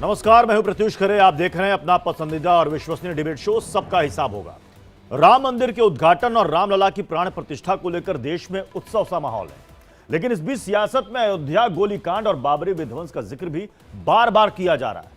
नमस्कार, मैं हूं प्रत्युष खरे। आप देख रहे हैं अपना पसंदीदा और विश्वसनीय डिबेट शो सबका हिसाब होगा। राम मंदिर के उद्घाटन और रामलला की प्राण प्रतिष्ठा को लेकर देश में उत्सव सा माहौल है, लेकिन इस बीच सियासत में अयोध्या गोलीकांड और बाबरी विध्वंस का जिक्र भी बार बार किया जा रहा है।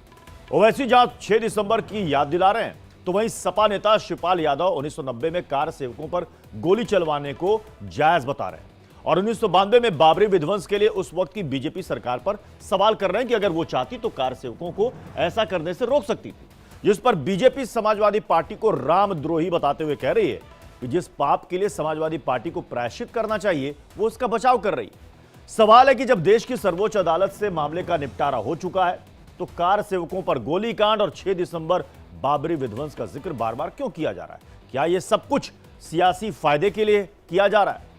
ओवैसी जहां 6 दिसंबर की याद दिला रहे हैं, तो वहीं सपा नेता शिवपाल यादव 1990 में कार सेवकों पर गोली चलवाने को जायज बता रहे हैं और 1992 में बाबरी विध्वंस के लिए उस वक्त की बीजेपी सरकार पर सवाल कर रहे हैं कि अगर वो चाहती तो कार सेवकों को ऐसा करने से रोक सकती थी, जिस पर बीजेपी समाजवादी पार्टी को रामद्रोही बताते हुए कह रही है कि जिस पाप के लिए समाजवादी पार्टी को प्रायश्चित करना चाहिए वो उसका बचाव कर रही है। सवाल है कि जब देश की सर्वोच्च अदालत से मामले का निपटारा हो चुका है, तो कार सेवकों पर गोलीकांड और 6 दिसंबर बाबरी विध्वंस का जिक्र बार बार क्यों किया जा रहा है? क्या यह सब कुछ सियासी फायदे के लिए किया जा रहा है?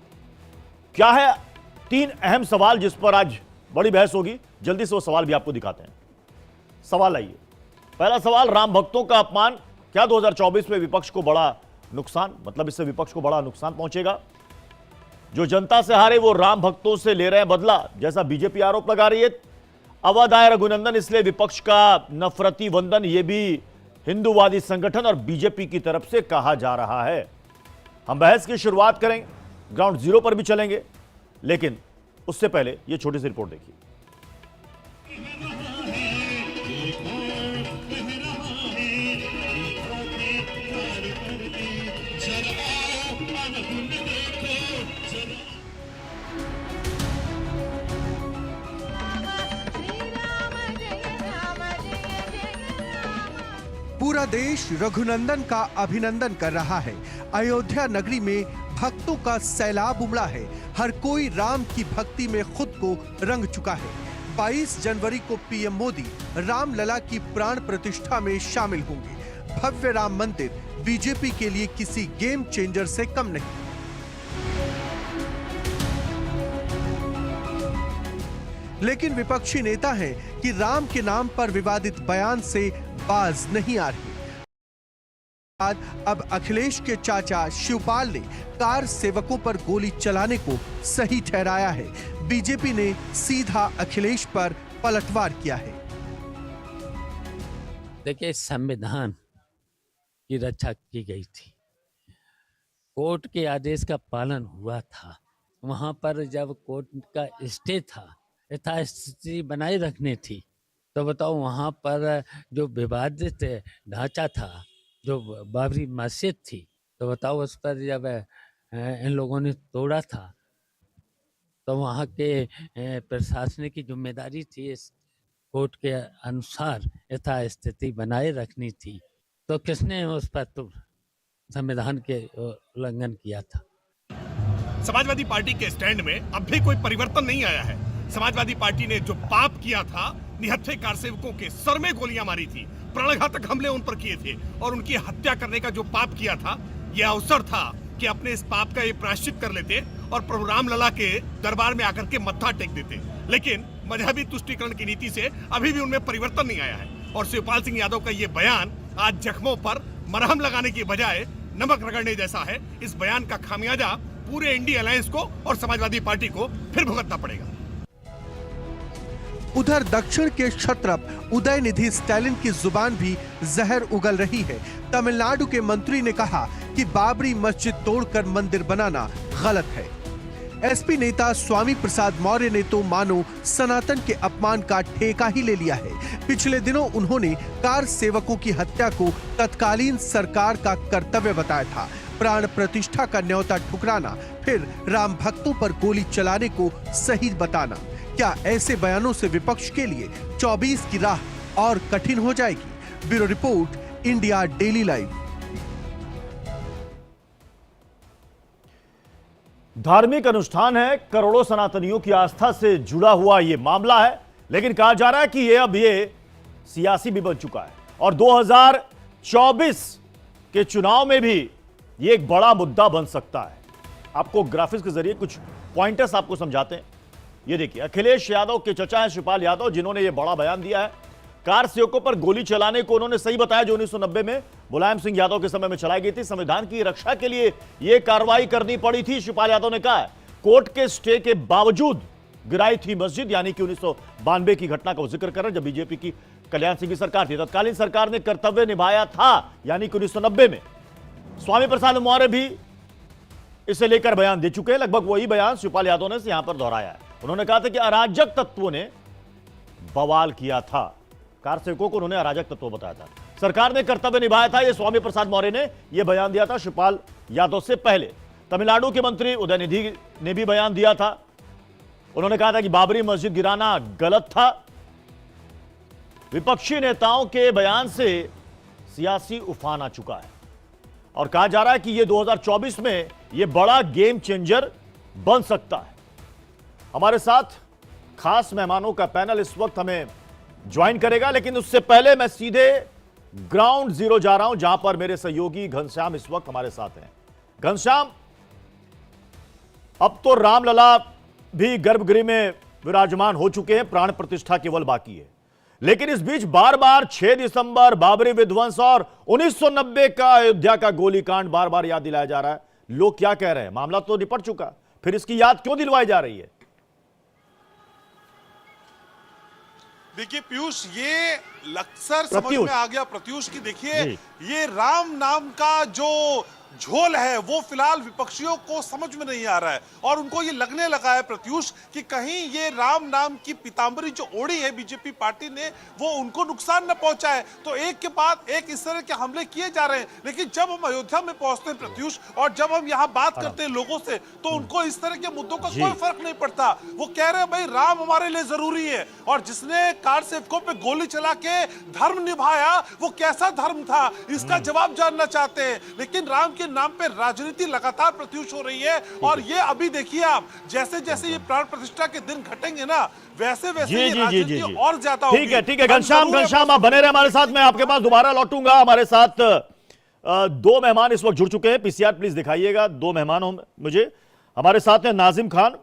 क्या है 3 अहम सवाल जिस पर आज बड़ी बहस होगी। जल्दी से वो सवाल भी आपको दिखाते हैं। सवाल आइए, पहला सवाल, राम भक्तों का अपमान क्या 2024 में विपक्ष को बड़ा नुकसान, मतलब इससे विपक्ष को बड़ा नुकसान पहुंचेगा? जो जनता से हारे वो राम भक्तों से ले रहे हैं बदला, जैसा बीजेपी आरोप लगा रही है। अवध आए रघुनंदन, इसलिए विपक्ष का नफरती वंदन, यह भी हिंदूवादी संगठन और बीजेपी की तरफ से कहा जा रहा है। हम बहस की शुरुआत करेंगे, ग्राउंड जीरो पर भी चलेंगे, लेकिन उससे पहले यह छोटी सी रिपोर्ट देखिए। पूरा देश रघुनंदन का अभिनंदन कर रहा है। अयोध्या नगरी में भक्तों का सैलाब उमड़ा है। हर कोई राम की भक्ति में खुद को रंग चुका है। 22 जनवरी को पीएम मोदी रामलला की प्राण प्रतिष्ठा में शामिल होंगे। भव्य राम मंदिर बीजेपी के लिए किसी गेम चेंजर से कम नहीं। लेकिन विपक्षी नेता हैं कि राम के नाम पर विवादित बयान से बाज नहीं आ रही। अब अखिलेश के चाचा शिवपाल ने कार सेवकों पर गोली चलाने को सही ठहराया है। बीजेपी ने सीधा अखिलेश पर पलटवार किया है। देखिए, संविधान की रक्षा की गई थी, कोर्ट के आदेश का पालन हुआ था। वहां पर जब कोर्ट का स्टे था, यथास्थिति बनाए रखनी थी, तो बताओ वहाँ पर जो विवादित ढांचा था, जो बाबरी मस्जिद थी, तो बताओ उस पर जब इन लोगों ने तोड़ा था, तो वहाँ के प्रशासनिक की जिम्मेदारी थी इस कोर्ट के अनुसार यथास्थिति बनाए रखनी थी। तो किसने उस पर तो संविधान के उल्लंघन किया था? समाजवादी पार्टी के स्टैंड में अब भी कोई परिवर्तन नहीं आया है। समाजवादी पार्टी ने जो पाप किया था, निहत्थे कार सेवकों के सर में गोलियां मारी थी, प्राणघातक हमले उन पर किए थे और उनकी हत्या करने का जो पाप किया था, यह अवसर था कि अपने इस पाप का ये प्रायश्चित कर लेते और प्रभु रामलला के दरबार में आकर के मत्था टेक देते। लेकिन मजहबी तुष्टीकरण की नीति से अभी भी उनमें परिवर्तन नहीं आया है और शिवपाल सिंह यादव का ये बयान आज जख्मों पर मरहम लगाने की बजाय नमक रगड़ने जैसा है। इस बयान का खामियाजा पूरे इंडिया अलायंस को और समाजवादी पार्टी को फिर भुगतना पड़ेगा। उधर दक्षिण के क्षत्रप उदयनिधि स्टालिन की जुबान भी जहर उगल रही है। तमिलनाडु के मंत्री ने कहा कि बाबरी मस्जिद तोड़कर मंदिर बनाना गलत है। एसपी नेता स्वामी प्रसाद मौर्य ने तो मानो सनातन के अपमान का ठेका ही ले लिया है। पिछले दिनों उन्होंने कार सेवकों की हत्या को तत्कालीन सरकार का कर्तव्य बताया था। प्राण प्रतिष्ठा का न्योता ठुकराना, फिर राम भक्तों पर गोली चलाने को सही बताना। क्या ऐसे बयानों से विपक्ष के लिए 24 की राह और कठिन हो जाएगी? Bureau report, India daily live. धार्मिक अनुष्ठान है, करोड़ों सनातनियों की आस्था से जुड़ा हुआ यह मामला है, लेकिन कहा जा रहा है कि ये सियासी भी बन चुका है और 2024 के चुनाव में भी ये एक बड़ा मुद्दा बन सकता है। आपको ग्राफिक्स के जरिए कुछ पॉइंटर्स आपको समझाते हैं। ये देखिए, अखिलेश यादव के चचा हैं शिवपाल यादव, जिन्होंने ये बड़ा बयान दिया है। कार सेवकों पर गोली चलाने को उन्होंने सही बताया, जो 1990 में मुलायम सिंह यादव के समय में चलाई गई थी। संविधान की रक्षा के लिए यह कार्रवाई करनी पड़ी थी, शिवपाल यादव ने कहा। कोर्ट के स्टे के बावजूद गिराई थी मस्जिद, यानी कि 1992 की घटना का जिक्र कर रहे हैं जब बीजेपी की कल्याण सिंह की सरकार थी। तत्कालीन सरकार ने कर्तव्य निभाया था, यानी कि 1990 में। स्वामी प्रसाद मौर्य भी इसे लेकर बयान दे चुके हैं। लगभग वही बयान शिवपाल यादव ने यहां पर दोहराया है। उन्होंने कहा था कि अराजक तत्वों ने बवाल किया था। कार सेवकों को उन्होंने अराजक तत्व बताया था। सरकार ने कर्तव्य निभाया था, यह स्वामी प्रसाद मौर्य ने यह बयान दिया था शिवपाल यादव से पहले। तमिलनाडु के मंत्री उदयनिधि ने भी बयान दिया था। उन्होंने कहा था कि बाबरी मस्जिद गिराना गलत था। विपक्षी नेताओं के बयान से सियासी उफान आ चुका है और कहा जा रहा है कि यह 2024 में यह बड़ा गेम चेंजर बन सकता है। हमारे साथ खास मेहमानों का पैनल इस वक्त हमें ज्वाइन करेगा, लेकिन उससे पहले मैं सीधे ग्राउंड जीरो जा रहा हूं, जहां पर मेरे सहयोगी घनश्याम इस वक्त हमारे साथ हैं। घनश्याम, अब तो रामलला भी गर्भगृह में विराजमान हो चुके हैं, प्राण प्रतिष्ठा केवल बाकी है। लेकिन इस बीच बार बार 6 दिसंबर, बाबरी विध्वंस और 1990 का अयोध्या का गोलीकांड बार बार याद दिलाया जा रहा है। लोग क्या कह रहे हैं? मामला तो निपट चुका, फिर इसकी याद क्यों दिलवाई जा रही है? देखिए पीयूष, ये अक्सर समझ में आ गया प्रत्यूष की देखिए ये राम नाम का जो झोल है वो फिलहाल विपक्षियों को समझ में नहीं आ रहा है और उनको ये लगने लगा है प्रत्यूष कि कहीं ये राम नाम की पीतांबरी जो ओढ़ी है बीजेपी पार्टी ने वो उनको नुकसान न पहुंचाए। तो एक के बाद एक इस तरह के हमले किए जा रहे हैं। लेकिन जब हम अयोध्या में पहुंचते हैं प्रत्यूष और जब हम यहाँ बात करते हैं लोगों से, तो उनको इस तरह के मुद्दों का कोई फर्क नहीं पड़ता। वो कह रहे हैं भाई राम हमारे लिए जरूरी है, और जिसने कार सेवकों पे गोली चला के धर्म निभाया वो कैसा धर्म था, इसका जवाब जानना चाहते हैं। लेकिन राम के नाम पे राजनीति लगातार प्रत्युष हो रही है और ये अभी देखिए आप, जैसे जैसे ये प्राण प्रतिष्ठा के दिन घटेंगे ना, वैसे वैसे ये राजनीति और ज्यादा होगी। ठीक है घनश्याम आप बने रहे हमारे साथ। मैं आपके पास दोबारा लौटूंगा। हमारे साथ 2 मेहमान इस वक्त जुड़ चुके हैं। पीसीआर प्लीज दिखाइएगा 2 मेहमान मुझे। हमारे साथ हैं नाजिम खान,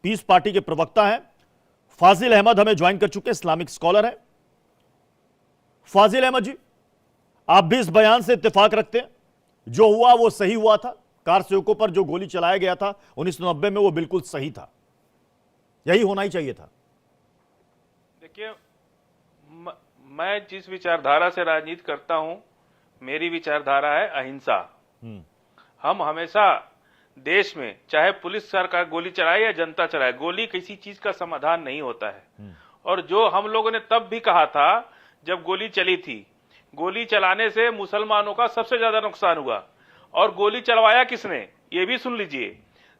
पीस पार्टी के प्रवक्ता हैं। फाजिल अहमद हमें ज्वाइन कर चुके हैं, इस्लामिक स्कॉलर है। फाजिल अहमद जी, आप भी इस बयान से इत्तेफाक रखते हैं? जो हुआ वो सही हुआ था, कार सेवकों पर जो गोली चलाया गया था 1990 में वो बिल्कुल सही था, यही होना ही चाहिए था। देखिए, मैं जिस विचारधारा से राजनीति करता हूं, मेरी विचारधारा है अहिंसा। हम हमेशा देश में चाहे पुलिस सरकार गोली चलाए या जनता चलाए, गोली किसी चीज का समाधान नहीं होता है। और जो हम लोगों ने तब भी कहा था जब गोली चली थी, गोली चलाने से मुसलमानों का सबसे ज्यादा नुकसान हुआ। और गोली चलवाया किसने, ये भी सुन लीजिए।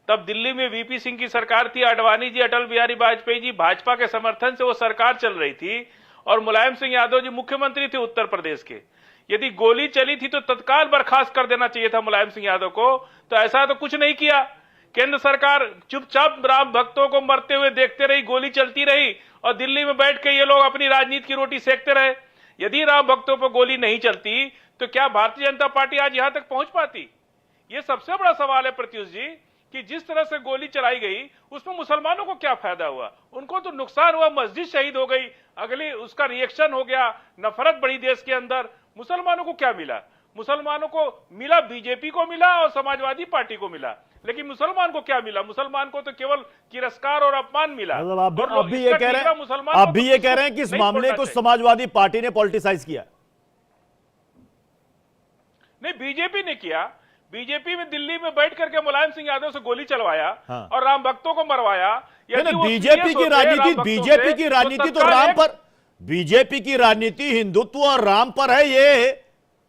तब दिल्ली में वीपी सिंह की सरकार थी, आडवाणी जी, अटल बिहारी वाजपेयी जी, भाजपा के समर्थन से वो सरकार चल रही थी और मुलायम सिंह यादव जी मुख्यमंत्री थे उत्तर प्रदेश के। यदि गोली चली थी तो तत्काल बर्खास्त कर देना चाहिए था मुलायम सिंह यादव को। तो ऐसा तो कुछ नहीं किया। केंद्र सरकार चुपचाप राम भक्तों को मरते हुए देखते रही, गोली चलती रही और दिल्ली में बैठ के ये लोग अपनी राजनीति की रोटी सेकते रहे। यदि राम भक्तों पर गोली नहीं चलती तो क्या भारतीय जनता पार्टी आज यहां तक पहुंच पाती? ये सबसे बड़ा सवाल है प्रत्युष जी, कि जिस तरह से गोली चलाई गई उसमें मुसलमानों को क्या फायदा हुआ? उनको तो नुकसान हुआ, मस्जिद शहीद हो गई, अगली उसका रिएक्शन हो गया, नफरत बढ़ी देश के अंदर। मुसलमानों को क्या मिला? मुसलमानों को मिला, बीजेपी को मिला और समाजवादी पार्टी को मिला, लेकिन मुसलमान को क्या मिला? मुसलमान को तो केवल तिरस्कार और अपमान मिला। मतलब आप भी ये कह रहे हैं कि इस मामले को समाजवादी पार्टी ने पॉलिटिसाइज किया? नहीं, बीजेपी ने किया। बीजेपी में दिल्ली में बैठ करके मुलायम सिंह यादव से गोली चलवाया और राम भक्तों को मरवाया। बीजेपी की राजनीति तो राम पर, बीजेपी की राजनीति हिंदुत्व और राम पर है।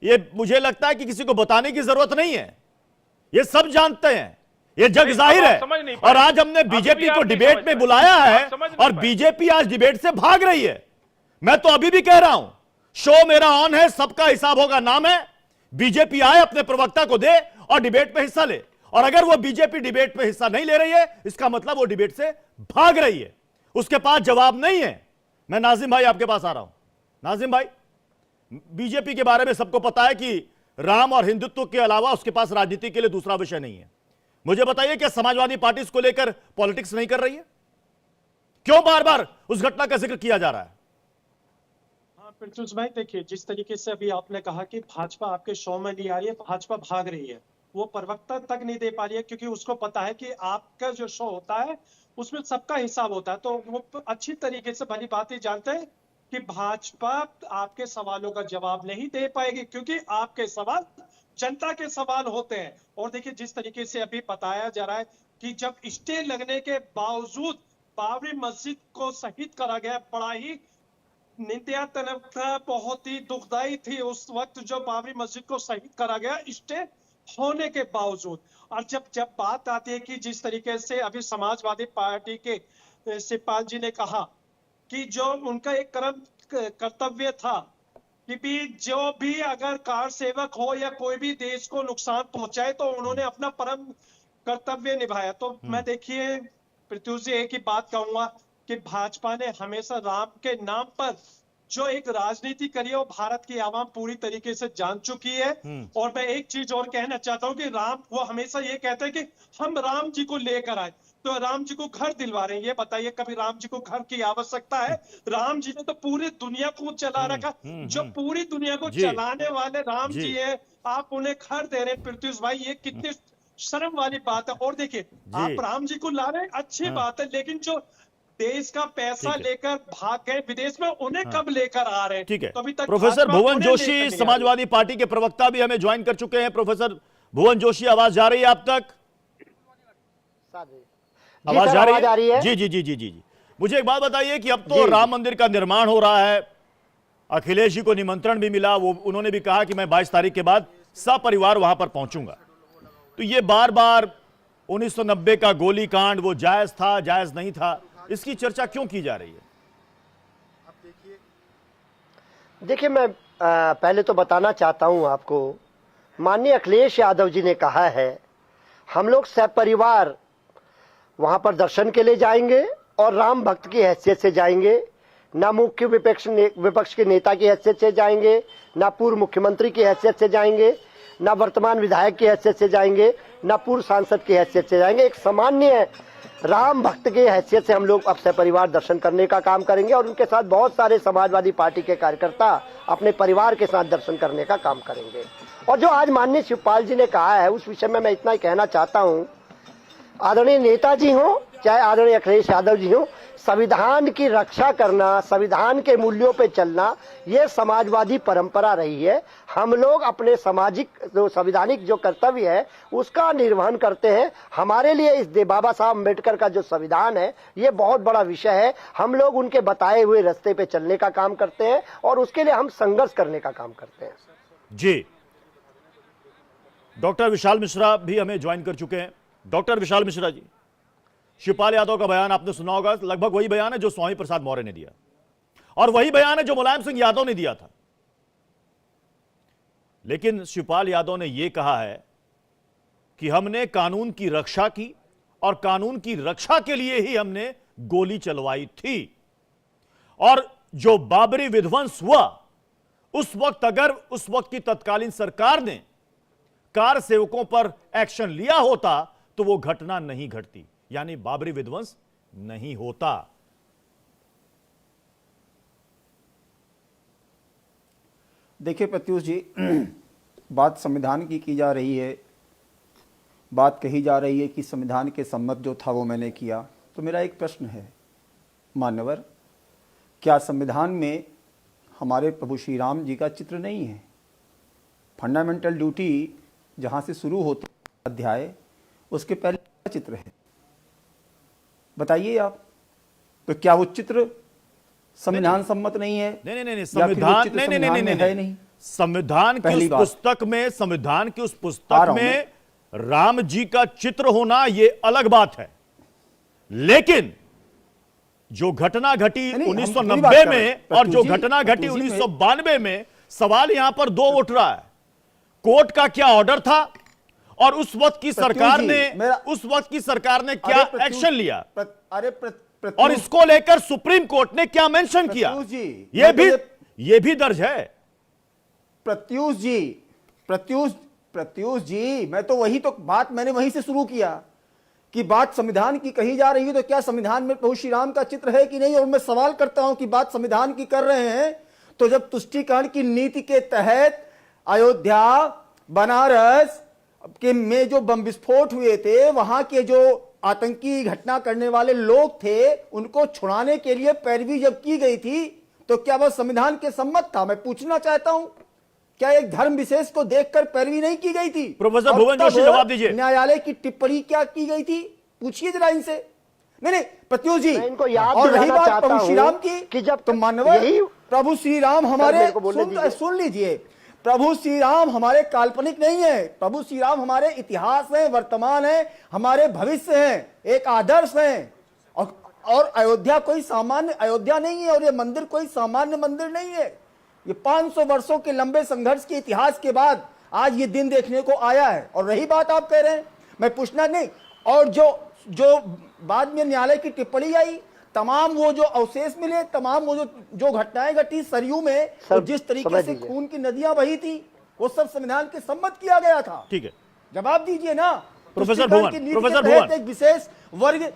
ये मुझे लगता है कि किसी को बताने की जरूरत नहीं है, ये सब जानते हैं, ये जग जाहिर है। और आज हमने बीजेपी को डिबेट में बुलाया है और बीजेपी आज डिबेट से भाग रही है। मैं तो अभी भी कह रहा हूं, शो मेरा ऑन है, सबका हिसाब होगा नाम है। बीजेपी आए, अपने प्रवक्ता को दे और डिबेट में हिस्सा ले। और अगर वो बीजेपी डिबेट में हिस्सा नहीं ले रही है, इसका मतलब वो डिबेट से भाग रही है, उसके पास जवाब नहीं है। मैं नाजिम भाई आपके पास आ रहा हूं। नाजिम भाई, बीजेपी के बारे में सबको पता है कि राम और हिंदुत्व के अलावा उसके पास राजनीति के लिए दूसरा विषय नहीं है। मुझे बताइए, क्या समाजवादी पार्टी इसको लेकर पॉलिटिक्स नहीं कर रही है? क्यों बार बार उस घटना का जिक्र किया जा रहा है? प्रत्युष भाई, देखिए जिस तरीके से अभी आपने कहा कि भाजपा आपके शो में नहीं आ रही है, भाजपा भाग रही है, वो प्रवक्ता तक नहीं दे पा रही है, क्योंकि उसको पता है कि आपका जो शो होता है उसमें सबका हिसाब होता है। तो वो अच्छी तरीके से भली बात ही जानते हैं कि भाजपा आपके सवालों का जवाब नहीं दे पाएगी, क्योंकि आपके सवाल जनता के सवाल होते हैं। और देखिए जिस तरीके से अभी बताया जा रहा है कि जब स्टे लगने के बावजूद बाबरी मस्जिद को शहीद करा गया, बड़ा ही निंदनीय था, बहुत ही दुखदाई थी उस वक्त जो बाबरी मस्जिद को शहीद करा गया स्टे होने के बावजूद। और जब बात आती है कि जिस तरीके से अभी समाजवादी पार्टी के शिवपाल जी ने कहा कि जो उनका एक कर्तव्य था कि भी जो भी अगर कार सेवक हो या कोई भी देश को नुकसान पहुंचाए तो उन्होंने अपना परम कर्तव्य निभाया। तो मैं देखिए प्रत्युष जी एक ही बात कहूंगा कि भाजपा ने हमेशा राम के नाम पर जो एक राजनीति करी है वो भारत की आवाम पूरी तरीके से जान चुकी है। और मैं एक चीज और कहना चाहता हूं कि राम वो हमेशा ये कहते हैं कि हम राम जी को लेकर आए, तो राम जी को घर दिलवा रहे हैं। ये बताइए कभी राम जी को घर की आवश्यकता है? राम जी ने तो पूरी दुनिया को चला रखा, जो पूरी दुनिया को चलाने वाले राम जी है, आप उन्हें घर दे रहे हैं। प्रत्युष भाई ये कितनी शर्म वाली बात है। और देखिए आप राम जी को ला रहे हैं, अच्छी बात है, लेकिन जो देश का पैसा लेकर भाग गए विदेश में, उन्हें कब लेकर आ रहे हैं? ठीक है। तो अभी तक प्रोफेसर भुवन जोशी समाजवादी पार्टी के प्रवक्ता भी हमें ज्वाइन कर चुके हैं। प्रोफेसर भुवन जोशी, आवाज जा रही है आप तक? आवाज जा रही है? जी जी जी जी जी। मुझे एक बात बताइए कि अब तो राम मंदिर का निर्माण हो रहा है, अखिलेश जी को निमंत्रण भी मिला, वो उन्होंने भी कहा कि मैं 22 तारीख के बाद सपरिवार वहां पर पहुंचूंगा। तो ये बार बार 1990 का गोलीकांड वो जायज था, जायज नहीं था, इसकी चर्चा क्यों की जा रही है? देखिए मैं पहले तो बताना चाहता हूं आपको, माननीय अखिलेश यादव जी ने कहा है हम लोग सपरिवार वहां पर दर्शन के लिए जाएंगे और राम भक्त की हैसियत से जाएंगे, ना मुख्य विपक्ष के नेता की हैसियत से जाएंगे, ना पूर्व मुख्यमंत्री की हैसियत से जाएंगे, ना वर्तमान विधायक की हैसियत से जाएंगे, ना पूर्व सांसद की हैसियत से जाएंगे। एक सामान्य राम भक्त की हैसियत से हम लोग अब सपरिवार दर्शन करने का काम करेंगे और उनके साथ बहुत सारे समाजवादी पार्टी के कार्यकर्ता अपने परिवार के साथ दर्शन करने का काम करेंगे। और जो आज माननीय शिवपाल जी ने कहा है उस विषय में मैं इतना ही कहना चाहता हूं, आदरणीय नेताजी हो चाहे आदरणीय अखिलेश यादव जी हो, संविधान की रक्षा करना, संविधान के मूल्यों पे चलना, ये समाजवादी परंपरा रही है। हम लोग अपने सामाजिक जो संवैधानिक जो कर्तव्य है उसका निर्वहन करते हैं। हमारे लिए इस बाबा साहब अम्बेडकर का जो संविधान है ये बहुत बड़ा विषय है। हम लोग उनके बताए हुए रास्ते पे चलने का काम करते हैं और उसके लिए हम संघर्ष करने का काम करते हैं। जी, डॉक्टर विशाल मिश्रा भी हमें ज्वाइन कर चुके हैं। डॉक्टर विशाल मिश्रा जी, शिवपाल यादव का बयान आपने सुना होगा, लगभग वही बयान है जो स्वामी प्रसाद मौर्य ने दिया और वही बयान है जो मुलायम सिंह यादव ने दिया था। लेकिन शिवपाल यादव ने यह कहा है कि हमने कानून की रक्षा की और कानून की रक्षा के लिए ही हमने गोली चलवाई थी। और जो बाबरी विध्वंस हुआ उस वक्त, अगर उस वक्त की तत्कालीन सरकार ने कार सेवकों पर एक्शन लिया होता तो वो घटना नहीं घटती, यानी बाबरी विध्वंस नहीं होता। देखिए प्रत्युष जी, बात संविधान की जा रही है, बात कही जा रही है कि संविधान के सम्मत जो था वो मैंने किया। तो मेरा एक प्रश्न है मान्यवर, क्या संविधान में हमारे प्रभु श्री राम जी का चित्र नहीं है? फंडामेंटल ड्यूटी जहाँ से शुरू होता अध्याय उसके पहले क्या चित्र है बताइए आप। तो क्या वो चित्र संविधान सम्मत नहीं है? नहीं, संविधान की उस पुस्तक में, संविधान की उस पुस्तक में राम जी का चित्र होना यह अलग बात है, लेकिन जो घटना घटी 1990 में और जो घटना घटी 1992 में, सवाल यहां पर दो उठ रहा है। कोर्ट का क्या ऑर्डर था और उस वक्त की सरकार ने क्या एक्शन लिया? और इसको लेकर सुप्रीम कोर्ट ने क्या मेंशन किया? ये भी दर्ज है। प्रत्युष जी, मैं तो वही तो बात मैंने वहीं से शुरू किया कि बात संविधान की कही जा रही है, तो क्या संविधान में प्रभु श्री राम का चित्र है कि नहीं? और मैं सवाल करता हूं कि बात संविधान की कर रहे हैं तो जब तुष्टीकरण की नीति के तहत अयोध्या, बनारस के में जो बम विस्फोट हुए थे, वहां के जो आतंकी घटना करने वाले लोग थे, उनको छुड़ाने के लिए पैरवी जब की गई थी, तो क्या वह संविधान के सम्मत था? मैं पूछना चाहता हूं, क्या एक धर्म विशेष को देखकर पैरवी नहीं की गई थी? प्रोफेसर भुवन जोशी जवाब दीजिए। न्यायालय की टिप्पणी क्या की गई थी? पूछिए जरा इनसे। नहीं प्रत्युष जी, इनको याद और रही दिलाना बात चाहता प्रभु श्री राम हूं की, कि जब तो मानव प्रभु श्री राम हमारे, मेरे को बोलने दीजिए। सुन लीजिए, प्रभु श्री राम हमारे काल्पनिक नहीं है। प्रभु श्री राम हमारे इतिहास है, वर्तमान है, हमारे भविष्य है, एक आदर्श है। और अयोध्या कोई सामान्य अयोध्या नहीं है, और ये मंदिर कोई सामान्य मंदिर नहीं है। ये 500 वर्षों के लंबे संघर्ष के इतिहास के बाद आज ये दिन देखने को आया है। और रही बात आप कह रहे हैं, मैं पूछना नहीं, और जो बाद में न्यायालय की टिप्पणी आई, तमाम वो जो अवशेष मिले, तमाम वो जो घटनाएं घटी सरयू में, तो जिस तरीके से खून की नदियां बही थी, वो सब संविधान के सम्मत किया गया था। ठीक है, जवाब दीजिए ना। प्रोफेसर भुवन, एक विशेष वर्ग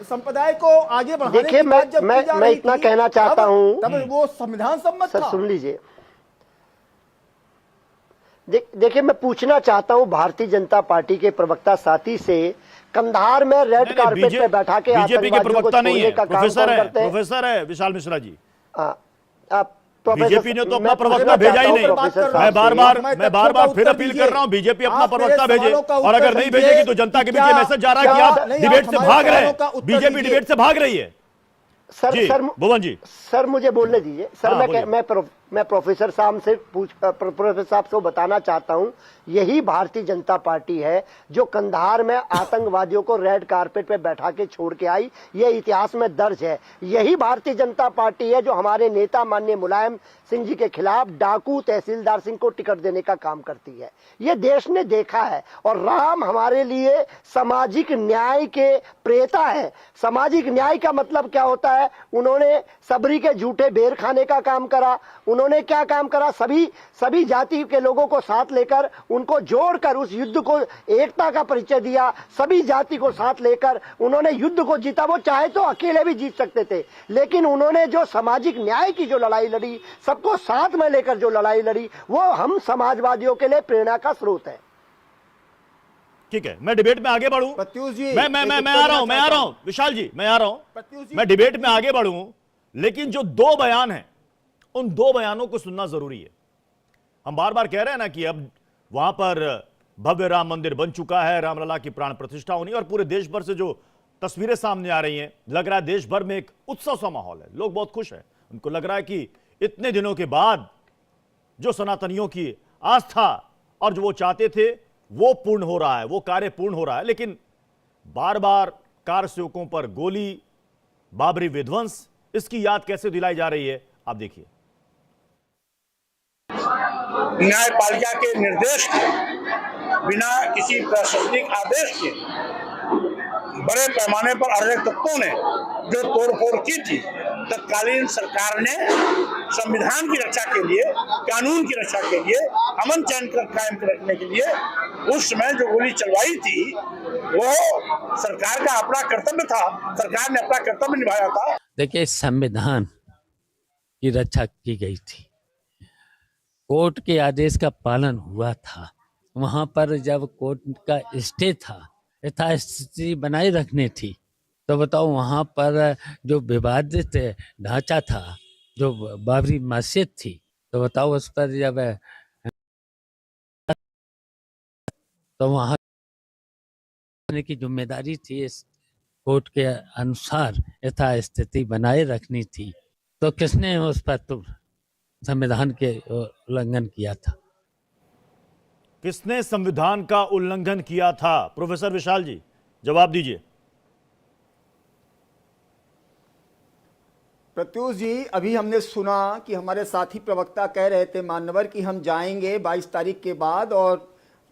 संप्रदाय को आगे बढ़ाने देखिए, की बात जब की जा मैं रही इतना थी, कहना चाहता हूं, तब वो संविधान सम्मत सर था। सुन लीजिए। देखिए, मैं पूछना चाहता हूं भारतीय जनता पार्टी के प्रवक्ता साथी से, कंधार में रेड कारपेट पे बैठा के बीजेपी के प्रवक्ता नहीं है, प्रोफेसर है विशाल मिश्रा जी। बीजेपी ने तो अपना प्रवक्ता भेजा ही नहीं। मैं बार बार फिर अपील कर रहा हूं, बीजेपी अपना प्रवक्ता भेजे, और अगर नहीं भेजेगी तो जनता के बीच ये मैसेज जा रहा है कि आप डिबेट से भाग रहे हैं, बीजेपी डिबेट से भाग रही है। सर भुवन जी, सर मुझे बोलने दीजिए। सर मैं प्रोफेसर साहब से बताना चाहता हूं, यही भारतीय जनता पार्टी है जो कंधार में आतंकवादियों को रेड कारपेट पे बैठा के छोड़ के आई। ये इतिहास में दर्ज है। यही भारतीय जनता पार्टी है जो हमारे नेता माननीय मुलायम सिंह जी के खिलाफ डाकू तहसीलदार सिंह को टिकट देने का काम करती है। ये देश ने देखा है। और राम हमारे लिए सामाजिक न्याय के प्रेता है। सामाजिक न्याय का मतलब क्या होता है? उन्होंने सबरी के झूठे बेर खाने का काम करा। उन्होंने क्या काम करा? सभी जाति के लोगों को साथ लेकर उनको जोड़कर उस युद्ध को एकता का परिचय दिया। सभी जाति को साथ लेकर उन्होंने युद्ध को जीता। वो चाहे तो अकेले भी जीत सकते थे, लेकिन उन्होंने जो सामाजिक न्याय की जो लड़ाई लड़ी, सबको साथ में लेकर जो लड़ाई लड़ी, वो हम समाजवादियों के लिए प्रेरणा का स्रोत है। ठीक है, मैं डिबेट में आगे बढ़ूं। प्रत्युष जी, मैं आ रहा हूं विशाल जी, मैं आ रहा हूं। मैं डिबेट में आगे बढ़ूं, लेकिन जो दो बयान हैं, उन दो बयानों को सुनना जरूरी है। हम बार बार कह रहे हैं ना कि अब वहां पर भव्य राम मंदिर बन चुका है, रामलला की प्राण प्रतिष्ठा होनी, और पूरे देश भर से जो तस्वीरें सामने आ रही हैं, लग रहा है देश भर में एक उत्सव सा माहौल है। लोग बहुत खुश हैं। उनको लग रहा है कि इतने दिनों के बाद जो सनातनियों की आस्था और जो वो चाहते थे वो पूर्ण हो रहा है, वो कार्य पूर्ण हो रहा है। लेकिन बार बार कार सेवकों पर गोली, बाबरी विध्वंस, इसकी याद कैसे दिलाई जा रही है, आप देखिए। न्यायपालिका के निर्देश के बिना किसी प्रशासनिक आदेश के बड़े पैमाने पर अराजक तत्वों ने जो तोड़फोड़ की थी, तत्कालीन सरकार ने संविधान की रक्षा के लिए, कानून की रक्षा के लिए, अमन चैन कायम रखने के लिए उस समय जो गोली चलवाई थी, वो सरकार का अपना कर्तव्य था। सरकार ने अपना कर्तव्य निभाया था। देखिए, संविधान की रक्षा की गई थी, कोर्ट के आदेश का पालन हुआ था। वहां पर जब कोर्ट का स्टे था, यथास्थिति बनाए रखने थी, तो बताओ वहां पर जो विवादित ढांचा था, जो बाबरी मस्जिद थी, तो बताओ उस पर जब तो वहां की जिम्मेदारी थी, इस कोर्ट के अनुसार यथास्थिति बनाए रखनी थी, तो किसने उस पर तो संविधान के उल्लंघन किया था? किसने संविधान का उल्लंघन किया था? प्रोफेसर विशाल जी, जवाब दीजिए। प्रत्युष जी, अभी हमने सुना कि हमारे साथी प्रवक्ता कह रहे थे मान्यवर कि हम जाएंगे 22 तारीख के बाद, और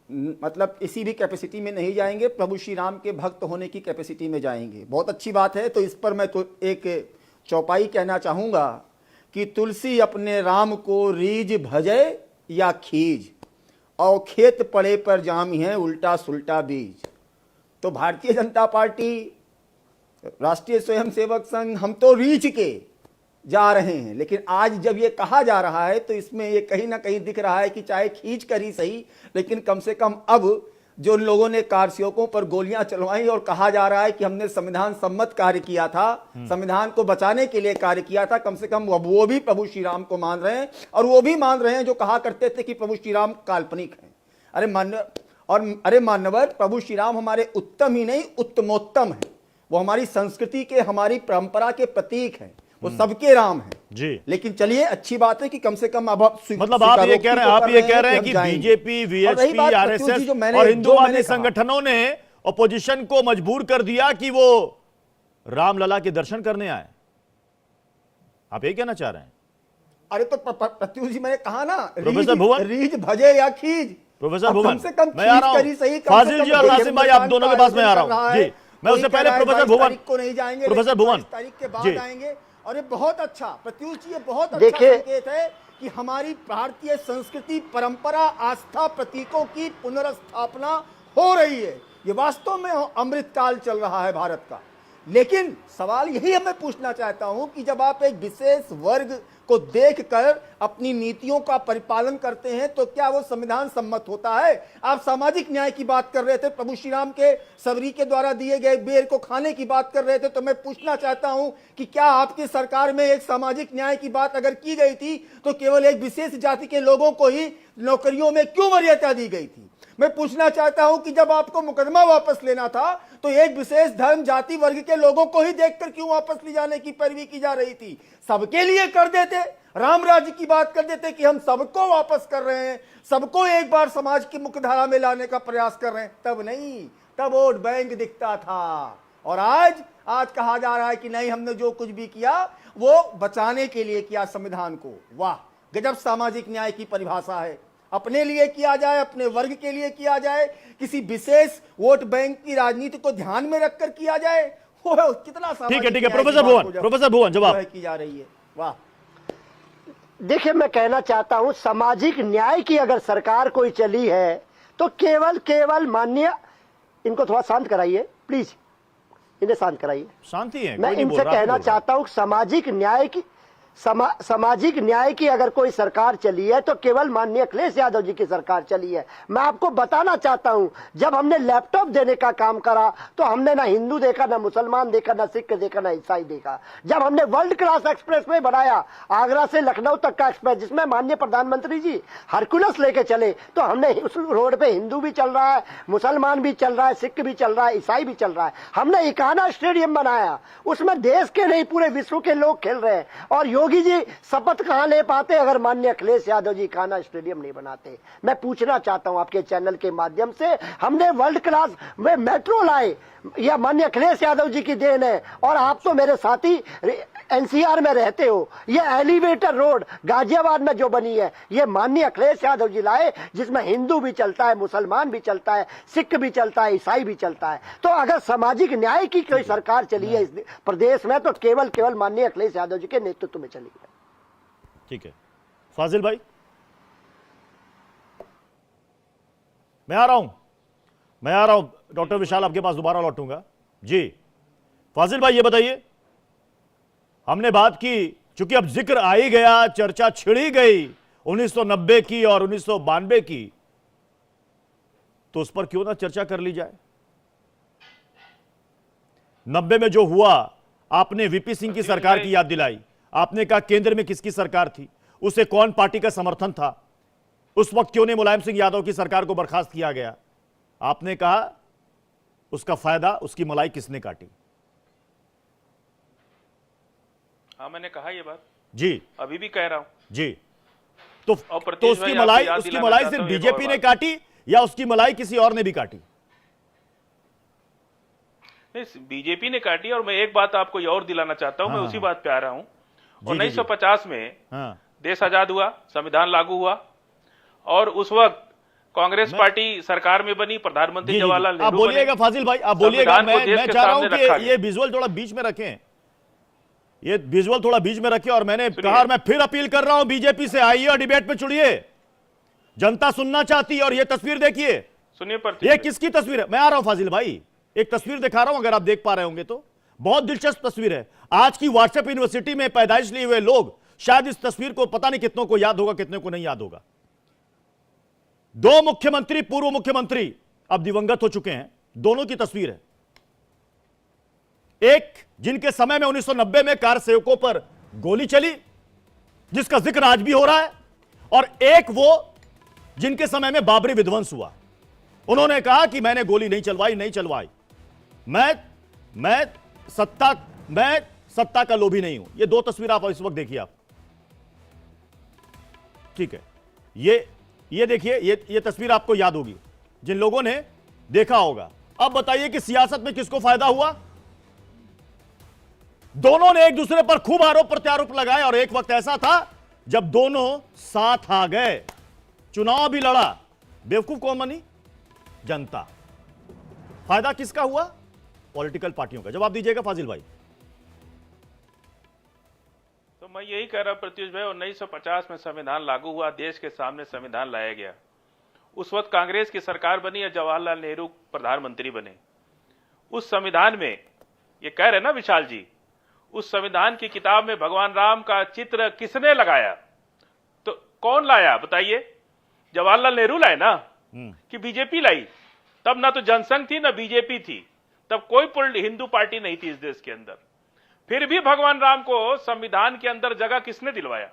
मतलब इसी भी कैपेसिटी में नहीं जाएंगे, प्रभु श्री राम के भक्त होने की कैपेसिटी में जाएंगे। बहुत अच्छी बात है। तो इस पर मैं तो एक चौपाई कहना चाहूँगा कि तुलसी अपने राम को रीझ भजे या खीज, और खेत पड़े पर जामी है उल्टा सुल्टा बीज। तो भारतीय जनता पार्टी, राष्ट्रीय स्वयंसेवक संघ, हम तो रीझ के जा रहे हैं, लेकिन आज जब ये कहा जा रहा है तो इसमें ये कहीं ना कहीं दिख रहा है कि चाहे खींच कर ही सही, लेकिन कम से कम अब जो उन लोगों ने कार सेवकों पर गोलियां चलवाई और कहा जा रहा है कि हमने संविधान सम्मत कार्य किया था, संविधान को बचाने के लिए कार्य किया था, कम से कम वो भी प्रभु श्री राम को मान रहे हैं और वो भी मान रहे हैं जो कहा करते थे कि प्रभु श्री राम काल्पनिक हैं। अरे मान्यवर, प्रभु श्री राम हमारे उत्तम ही नहीं उत्तमोत्तम है। वो हमारी संस्कृति के, हमारी परंपरा के प्रतीक हैं, वो सबके राम हैं जी। लेकिन चलिए, अच्छी बात है कि कम से कम अब मतलब आप ये कह रहे हैं कि बीजेपी, वीएचपी, आरएसएस और हिंदुवादी संगठनों ने अपोजिशन को मजबूर कर दिया कि वो रामलला के दर्शन करने आए, आप ये कहना चाह रहे हैं? अरे तो प्रत्युष जी, मैंने कहा ना, प्रोफेसर भुवन, रीझ भजे या खींच। प्रोफेसर भुवन, कम से कम मैं आ रहा हूं, फाजिल जी और नासिम भाई, आप दोनों के पास मैं आ रहा हूं जी। मैं उससे पहले प्रोफेसर भुवन को नहीं जाएंगे, प्रोफेसर भुवन तारीख के बाद आएंगे। और ये बहुत अच्छा प्रत्युष जी, ये बहुत अच्छा संकेत है कि हमारी भारतीय संस्कृति, परंपरा, आस्था, प्रतीकों की पुनर्स्थापना हो रही है। ये वास्तव में अमृतकाल चल रहा है भारत का। लेकिन सवाल यही मैं पूछना चाहता हूं कि जब आप एक विशेष वर्ग को देखकर अपनी नीतियों का परिपालन करते हैं तो क्या वो संविधान सम्मत होता है? आप सामाजिक न्याय की बात कर रहे थे, प्रभु श्री राम के सबरी के द्वारा दिए गए बेर को खाने की बात कर रहे थे, तो मैं पूछना चाहता हूं कि क्या आपकी सरकार में एक सामाजिक न्याय की बात अगर की गई थी तो केवल एक विशेष जाति के लोगों को ही नौकरियों में क्यों वरीयता दी गई थी? मैं पूछना चाहता हूं कि जब आपको मुकदमा वापस लेना था तो एक विशेष धर्म, जाति, वर्ग के लोगों को ही देखकर क्यों वापस ले जाने की पैरवी की जा रही थी? सबके लिए कर देते, राम राज्य की बात कर देते कि हम सबको वापस कर रहे हैं, सबको एक बार समाज की मुख्यधारा में लाने का प्रयास कर रहे हैं। तब नहीं, तब वोट बैंक दिखता था। और आज कहा जा रहा है कि नहीं, हमने जो कुछ भी किया वो बचाने के लिए किया संविधान को। वाह, गजब सामाजिक न्याय की परिभाषा है। अपने लिए किया जाए, अपने वर्ग के लिए किया जाए, किसी विशेष वोट बैंक की राजनीति को ध्यान में रखकर किया जाए, वो कितना ठीक है। प्रोफेसर भुवन जवाब की जा रही है। वाह, देखिए, मैं कहना चाहता हूं, सामाजिक न्याय की अगर सरकार कोई चली है तो केवल माननीय, इनको थोड़ा शांत कराइए प्लीज, इन्हें शांत कराइए, शांति है। मैं इनसे कहना चाहता हूं, सामाजिक न्याय की अगर कोई सरकार चली है तो केवल माननीय अखिलेश यादव जी की सरकार चली है। मैं आपको बताना चाहता हूं, जब हमने लैपटॉप देने का काम करा तो हमने ना हिंदू देखा, ना मुसलमान देखा, ना सिख देखा, ना ईसाई देखा। जब हमने वर्ल्ड क्लास एक्सप्रेस में बनाया, आगरा से लखनऊ तक का एक्सप्रेस, जिसमें माननीय प्रधानमंत्री जी हरकुलस लेके चले, तो हमने उस रोड पे हिंदू भी चल रहा है, मुसलमान भी चल रहा है, सिख भी चल रहा है, ईसाई भी चल रहा है। हमने इकाना स्टेडियम बनाया, उसमें देश के नहीं पूरे विश्व के लोग खेल रहे हैं। और योगी जी शपथ कहां ले पाते अगर माननीय अखिलेश यादव जी कान्हा स्टेडियम नहीं बनाते? मैं पूछना चाहता हूं आपके चैनल के माध्यम से, हमने वर्ल्ड क्लास में मेट्रो लाए, यह माननीय अखिलेश यादव जी की देन है। और आप तो मेरे साथी एनसीआर में रहते हो, यह एलिवेटर रोड गाजियाबाद में जो बनी है, यह माननीय अखिलेश यादव जी लाए, जिसमें हिंदू भी चलता है, मुसलमान भी चलता है, सिख भी चलता है, ईसाई भी चलता है। तो अगर सामाजिक न्याय की कोई सरकार चली है इस प्रदेश में तो केवल माननीय अखिलेश यादव जी के नेतृत्व में चली है। ठीक है, फाजिल भाई, मैं आ रहा हूं डॉक्टर विशाल, आपके पास दोबारा लौटूंगा जी। फाजिल भाई, ये बताइए, हमने बात की, चूंकि अब जिक्र आ ही गया, चर्चा छिड़ी गई 1990 की और 1992 की, तो उस पर क्यों ना चर्चा कर ली जाए। 90 में जो हुआ, आपने वीपी सिंह की सरकार की याद दिलाई, आपने कहा केंद्र में किसकी सरकार थी, उसे कौन पार्टी का समर्थन था, उस वक्त क्यों नहीं मुलायम सिंह यादव की सरकार को बर्खास्त किया गया। आपने कहा उसका फायदा, उसकी मलाई किसने काटी। हाँ, मैंने कहा ये बात जी, अभी भी कह रहा हूं जी। तो उसकी मलाई सिर्फ बीजेपी ने काटी या उसकी मलाई किसी और ने भी काटी? नहीं, बीजेपी ने काटी। और मैं एक बात आपको और दिलाना चाहता हूं, मैं उसी बात पे आ रहा हूं। 1950 में देश आजाद हुआ, संविधान लागू हुआ, और उस वक्त कांग्रेस पार्टी सरकार में बनी, प्रधानमंत्री जवाहरलाल नेहरू। आप बोलिएगा फाजिल भाई, आप बोलिएगा, मैं चाह रहा हूं कि ये विजुअल थोड़ा बीच में रखें, ये विजुअल थोड़ा बीच में रखें। और मैंने कहा, मैं फिर अपील कर रहा हूं बीजेपी से, आइए और डिबेट में जुड़िए, जनता सुनना चाहती है। और ये तस्वीर देखिए, सुनिए, ये किसकी तस्वीर है? मैं आ रहा हूं फाजिल भाई, एक तस्वीर दिखा रहा हूं, अगर आप देख पा रहे होंगे तो बहुत दिलचस्प तस्वीर है। आज की व्हाट्सएप यूनिवर्सिटी में पैदाइश लिए हुए लोग शायद इस तस्वीर को पता नहीं कितनों को याद होगा, कितने को नहीं याद होगा। दो मुख्यमंत्री, पूर्व मुख्यमंत्री अब दिवंगत हो चुके हैं, दोनों की तस्वीर है। एक जिनके समय में 1990 में कार सेवकों पर गोली चली, जिसका जिक्र आज भी हो रहा है, और एक वो जिनके समय में बाबरी विध्वंस हुआ। उन्होंने कहा कि मैंने गोली नहीं चलवाई, मैं सत्ता का लोभी नहीं हूं। ये दो तस्वीर आप इस वक्त देखिए आप, ठीक है। ये देखिए, ये तस्वीर आपको याद होगी, जिन लोगों ने देखा होगा। अब बताइए कि सियासत में किसको फायदा हुआ? दोनों ने एक दूसरे पर खूब आरोप प्रत्यारोप लगाए, और एक वक्त ऐसा था जब दोनों साथ आ गए, चुनाव भी लड़ा। बेवकूफ कौन बनी? जनता। फायदा किसका हुआ? पॉलिटिकल पार्टियों का। जवाब दीजिएगा फाजिल भाई। तो मैं यही कह रहा हूं प्रत्युष भाई, 1950 में संविधान लागू हुआ, देश के सामने संविधान लाया गया। उस वक्त कांग्रेस की सरकार बनी या जवाहरलाल नेहरू प्रधानमंत्री बने। उस संविधान में ये कह रहे ना विशाल जी, उस संविधान की किताब में भगवान राम का चित्र किसने लगाया? तो कौन लाया बताइए? जवाहरलाल नेहरू लाए ना, कि बीजेपी लाई? तब ना तो जनसंघ थी ना बीजेपी थी, तब कोई हिंदू पार्टी नहीं थी इस देश के अंदर। फिर भी भगवान राम को संविधान के अंदर जगह किसने दिलवाया?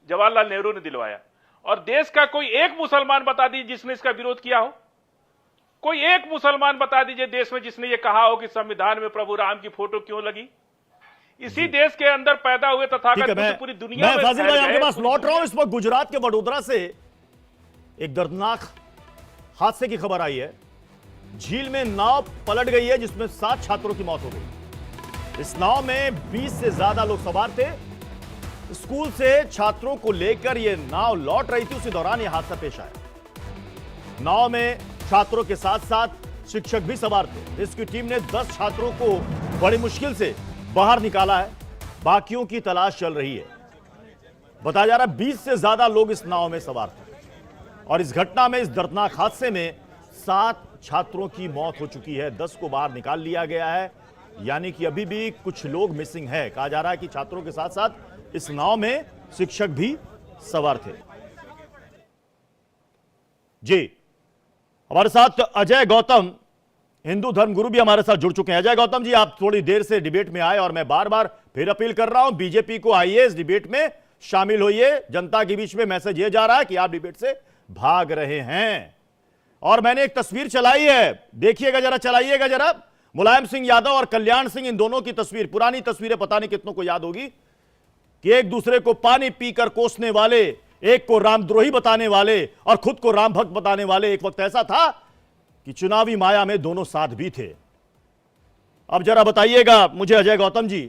जवाहरलाल नेहरू ने दिलवाया। और देश का कोई एक मुसलमान बता दीजिए जिसने इसका विरोध किया हो। कोई एक मुसलमान बता दीजिए देश में जिसने ये कहा हो कि संविधान में प्रभु राम की फोटो क्यों लगी? इसी देश के अंदर पैदा हुए तथागत बुद्ध पूरी दुनिया में। मैं फाजिल भाई आपके पास लौट रहा हूं। इस वक्त गुजरात के वडोदरा से एक दर्दनाक हादसे की खबर आई है। झील में नाव पलट गई है, जिसमें 7 छात्रों की मौत हो गई। इस नाव में 20 से ज्यादा लोग सवार थे। स्कूल से छात्रों को लेकर यह नाव लौट रही थी, उसी दौरान यह हादसा पेश आया। नाव में छात्रों के साथ साथ शिक्षक भी सवार थे। रेस्क्यू टीम ने 10 छात्रों को बड़ी मुश्किल से बाहर निकाला है, बाकियों की तलाश चल रही है। बताया जा रहा है 20 से ज्यादा लोग इस नाव में सवार थे, और इस घटना में, इस दर्दनाक हादसे में 7 छात्रों की मौत हो चुकी है। 10 को बाहर निकाल लिया गया है, यानी कि अभी भी कुछ लोग मिसिंग है। कहा जा रहा है कि छात्रों के साथ साथ इस नाव में शिक्षक भी सवार थे। जी, हमारे साथ अजय गौतम, हिंदू धर्मगुरु, भी हमारे साथ जुड़ चुके हैं। अजय गौतम जी, आप थोड़ी देर से डिबेट में आए, और मैं बार बार फिर अपील कर रहा हूं, बीजेपी को आइए, इस डिबेट में शामिल होइए। जनता के बीच में मैसेज ये जा रहा है कि आप डिबेट से भाग रहे हैं। और मैंने एक तस्वीर चलाई है, देखिएगा जरा, चलाइएगा जरा। मुलायम सिंह यादव और कल्याण सिंह, इन दोनों की तस्वीर, पुरानी तस्वीरें, पता नहीं कितनों को याद होगी, कि एक दूसरे को पानी पीकर कोसने वाले, एक को रामद्रोही बताने वाले और खुद को राम भक्त बताने वाले। एक वक्त ऐसा था कि चुनावी माया में दोनों साथ भी थे। अब जरा बताइएगा मुझे अजय गौतम जी,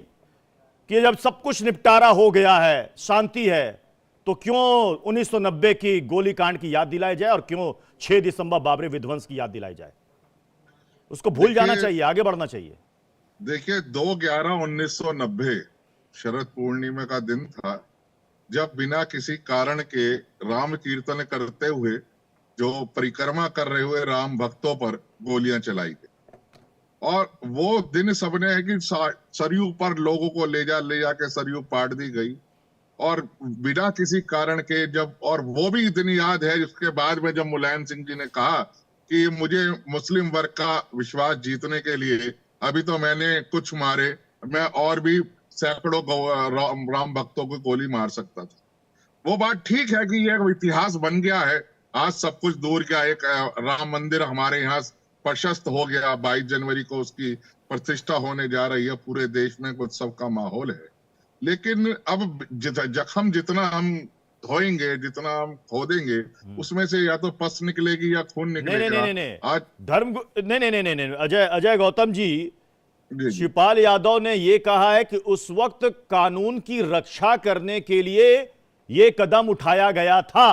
कि जब सब कुछ निपटारा हो गया है, शांति है, तो क्यों 1990 की गोलीकांड की याद दिलाई जाए, और क्यों 6 दिसंबर बाबरी विध्वंस की याद दिलाई जाए? उसको भूल जाना चाहिए, आगे बढ़ना चाहिए। देखिए, 2/11/1990 शरद पूर्णिमा का दिन था, जब बिना किसी कारण के राम कीर्तन करते हुए जो परिक्रमा कर रहे हुए राम भक्तों पर गोलियां चलाई गई। और वो दिन सबने है कि सरयू पर लोगों को ले जाके सरयू पाट दी गई, और बिना किसी कारण के जब, और वो भी दिन याद है उसके बाद में जब मुलायम सिंह जी ने कहा कि मुझे मुस्लिम वर्ग का विश्वास जीतने के लिए अभी तो मैंने कुछ मारे, मैं और भी सैकड़ों राम भक्तों को गोली मार सकता था। वो बात ठीक है कि यह इतिहास बन गया है, आज सब कुछ दूर का एक राम मंदिर हमारे यहाँ प्रशस्त हो गया। 22 जनवरी को उसकी प्रतिष्ठा होने जा रही है, पूरे देश में कुछ सबका माहौल है। लेकिन अब जख्म जितना हम धोएंगे, जितना हम खोदेंगे, उसमें से या तो पस निकलेगी या खून निकलेगा। नहीं, आज धर्म नहीं, अजय गौतम जी, शिवपाल यादव ने यह कहा है कि उस वक्त कानून की रक्षा करने के लिए यह कदम उठाया गया था।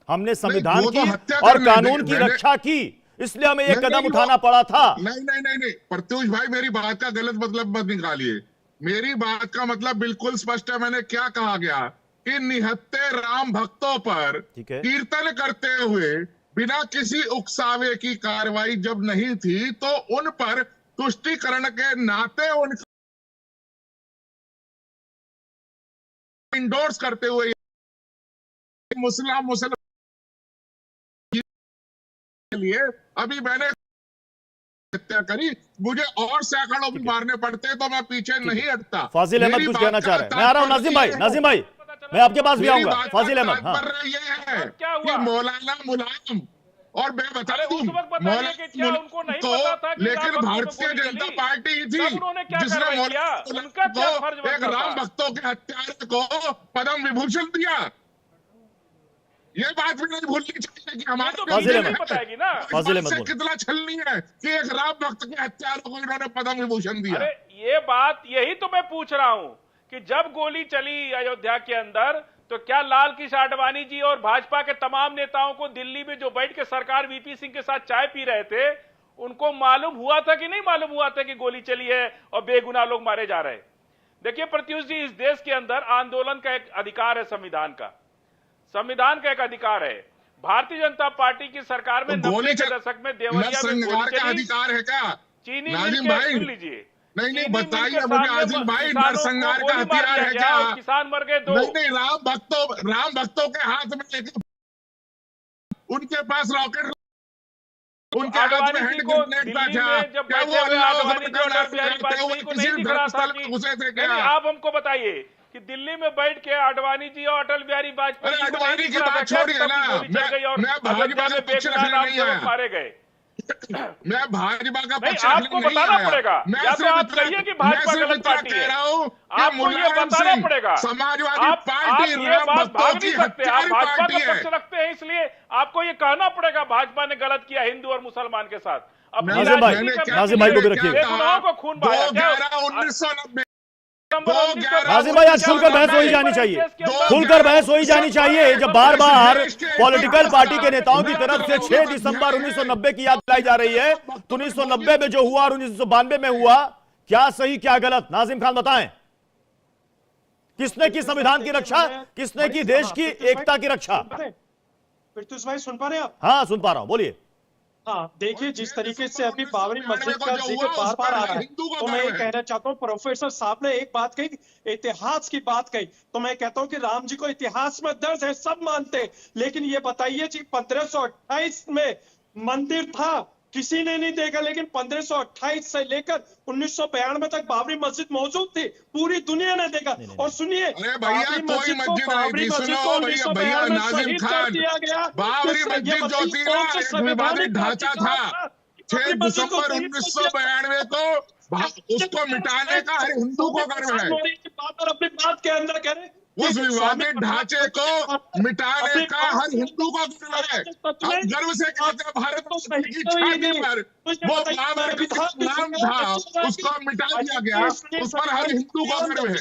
हमने संविधान की और कानून की रक्षा की, इसलिए हमें यह कदम उठाना पड़ा था। नहीं, प्रत्युष भाई, मेरी बात का गलत मतलब मत निकालिए। मेरी बात का मतलब बिल्कुल स्पष्ट है। मैंने क्या कहा गया कि निहत्थे राम भक्तों पर कीर्तन करते हुए बिना किसी उकसावे की कार्रवाई जब नहीं थी, तो उन पर तुष्टीकरण के नाते उनको इंडोर्स करते हुए मुसलमान लिए अभी मैंने हत्या करी, मुझे और सैकड़ों भी मारने पड़ते तो मैं पीछे नहीं हटता। फाजिल अहमद कुछ कहना चाह रहे हैं। मैं आ रहा हूं नाजिम भाई, मैं आपके पास भी आऊंगा। फाजिल अहमद, हाँ। ये है कि मौलाना मुलायम, और मैं बता दूं मौलाना तो, लेकिन भारतीय जनता पार्टी थी जिसने मौलाना को, एक राम भक्तों के हत्यारे को पद्म विभूषण दिया। ये बात भी नहीं भूलनी चाहिए कि हमारे से कितना छलनी है कि एक राम भक्त के हत्यारों को इन्होंने पद्म विभूषण दिया। अरे ये बात, यही तो मैं पूछ रहा हूं कि जब गोली चली अयोध्या के अंदर तो क्या लाल कृष्ण आडवाणी जी और भाजपा के तमाम नेताओं को दिल्ली में जो बैठ के सरकार वीपी सिंह के साथ चाय पी रहे थे, उनको मालूम हुआ था कि नहीं मालूम हुआ था कि गोली चली है और बेगुनाह लोग मारे जा रहे हैं? देखिए प्रत्युष जी, इस देश के अंदर आंदोलन का एक अधिकार है, संविधान का एक अधिकार है। भारतीय जनता पार्टी की सरकार में 90 के दशक में देवरिया में गोली चली, अधिकार है क्या? चीनी मिल के, सुन लीजिए, नहीं बताइए मुझे आजिम भाई, नरसंहार का हथियार है क्या? किसान मर गए 2। नहीं, राम भक्तों के हाथ में, उनके पास रॉकेट, उनके हाथ में हैंड ग्रेनेड था क्या? वो अल्लाह किसी धर्मस्थल में घुसे थे क्या? आप हमको बताइए कि दिल्ली में बैठ के आडवाणी जी और अटल बिहारी वाजपेयी आडवाणी की बात छोड़िए ना, मैं भाजपा का पक्ष रखने नहीं आया, मारे गए। मैं भाजपा का पक्ष आपको बताना पड़ेगा, या तो आप कहिए कि भाजपा गलत पार्टी है, आपको ये बताना पड़ेगा। समाजवादी पार्टी भाग नहीं सकते, आप भाजपा का पक्ष रखते हैं, इसलिए आपको ये कहना पड़ेगा भाजपा ने गलत किया हिंदू और मुसलमान के साथ। नाजिम भाई को भी रखिएगा। को खून बहाया क्या? 1990 नाजिम भाई, आज खुलकर बहस हो ही जानी चाहिए, खुलकर बहस हो ही जानी चाहिए। जब बार बार पॉलिटिकल पार्टी के नेताओं की तरफ से 6 दिसंबर 1990 की याद दिलाई जा रही है, तो 1990 में जो हुआ और 1992 में हुआ, क्या सही क्या गलत? नाजिम खान बताएं, किसने की संविधान की रक्षा, किसने की देश की एकता की रक्षा? प्रत्युष भाई सुन पा रहे हैं आप? हाँ सुन पा रहा हूं, बोलिए। हाँ, देखिए जिस तरीके से अभी बाबरी मस्जिद का जिक्र बार बार आ रहा है, तो मैं ये कहना चाहता हूँ, प्रोफेसर साहब ने एक बात कही, इतिहास की बात कही, तो मैं कहता हूँ कि राम जी को इतिहास में दर्ज है, सब मानते हैं, लेकिन ये बताइए कि 1528 में मंदिर था, किसी ने नहीं देखा, लेकिन 1528 से लेकर 1992 तक बाबरी मस्जिद मौजूद थी, पूरी दुनिया ने देखा। और सुनिए, बाबरी मस्जिद को 1992 कर दिया गया। बाबरी मस्जिद जो थी ना, एक विवादित ढांचा था। 6 दिसंबर 1992 को उसको मिटाने का हर हिंदू को गर्व है। अपनी बात के अंदर कह रहे, उस विवादित ढांचे को मिटाने का हर हिंदू को गर्व है। हम गर्व से कहते हैं भारत की छाती पर वो बाबरी नाम था, उसको मिटा दिया गया, उस पर हर हिंदू को गर्व है।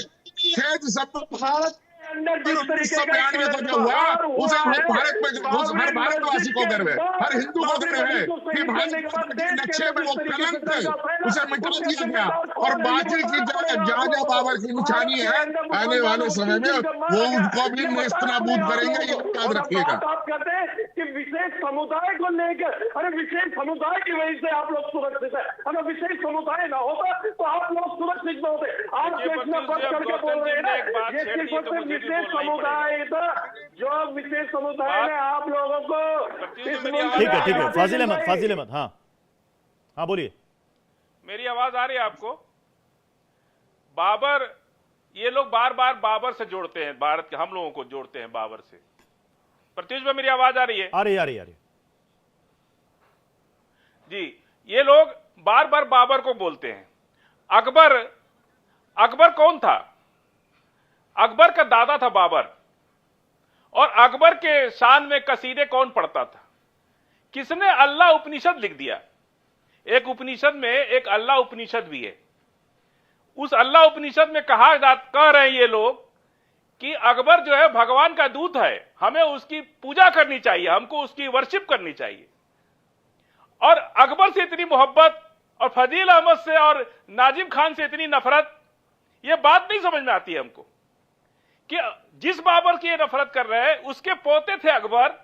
6 दिसंबर भारत 1992 को जो हुआ, उसे भारत में, हर भारतवासी को गर्व है, हर हिंदू को गर्व है कि भारत के नक्शे में वो कलंक है, उसे मिटा दिया गया। और बाकी की जहाँ जहाँ बाबर की निशानी है, आने वाले समय में वो उनको भी नेस्तनाबूद करेंगे, ये याद रखिएगा। आप कहते हैं कि विशेष समुदाय को लेकर, अरे विशेष समुदाय की वजह से आप लोग सुरक्षित है, अगर विशेष समुदाय ना होता तो आप लोग सुरक्षित न होते। आप इतना बढ़ करके बोल रहे हैं ना, ये सिर्फ विशेष समुदाय था, जो विशेष समुदाय ने आप लोगों को। ठीक है, फाजिल अहमद, हाँ बोलिए। मेरी आवाज आ रही है आपको? बाबर, ये लोग बार बार बाबर से जोड़ते हैं, भारत के हम लोगों को जोड़ते हैं बाबर से। प्रत्युष भाई मेरी आवाज आ रही है? आ रही है जी। ये लोग बार बार बाबर को बोलते हैं। अकबर कौन था? अकबर का दादा था बाबर। और अकबर के शान में कसीदे कौन पढ़ता था? किसने अल्लाह उपनिषद लिख दिया? एक उपनिषद में एक अल्लाह उपनिषद भी है। उस अल्लाह उपनिषद में कह रहे हैं ये लोग कि अकबर जो है भगवान का दूत है, हमें उसकी पूजा करनी चाहिए, हमको उसकी वर्शिप करनी चाहिए। और अकबर से इतनी मोहब्बत और फजील अहमद से और नाजिम खान से इतनी नफरत, ये बात नहीं समझ में आती है हमको कि जिस बाबर की ये नफरत कर रहे हैं उसके पोते थे अकबर।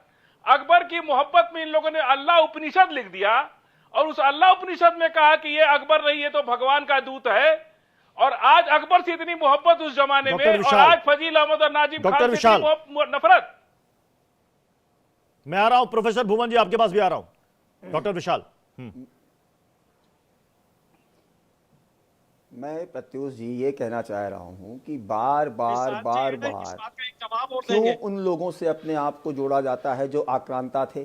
अकबर की मोहब्बत में इन लोगों ने अल्लाह उपनिषद लिख दिया और उस अल्लाह उपनिषद में कहा कि ये अकबर नहीं है तो भगवान का दूत है। और आज अकबर से इतनी मोहब्बत उस जमाने में, और आज फजील अहमद और नाजिम खान से इतनी नफरत। मैं आ रहा हूं प्रोफेसर भुवन जी, आपके पास भी आ रहा हूं। डॉक्टर विशाल। मैं प्रत्युष जी ये कहना चाह रहा हूं कि बार बार बार बार क्यों उन लोगों से अपने आप को जोड़ा जाता है जो आक्रांता थे?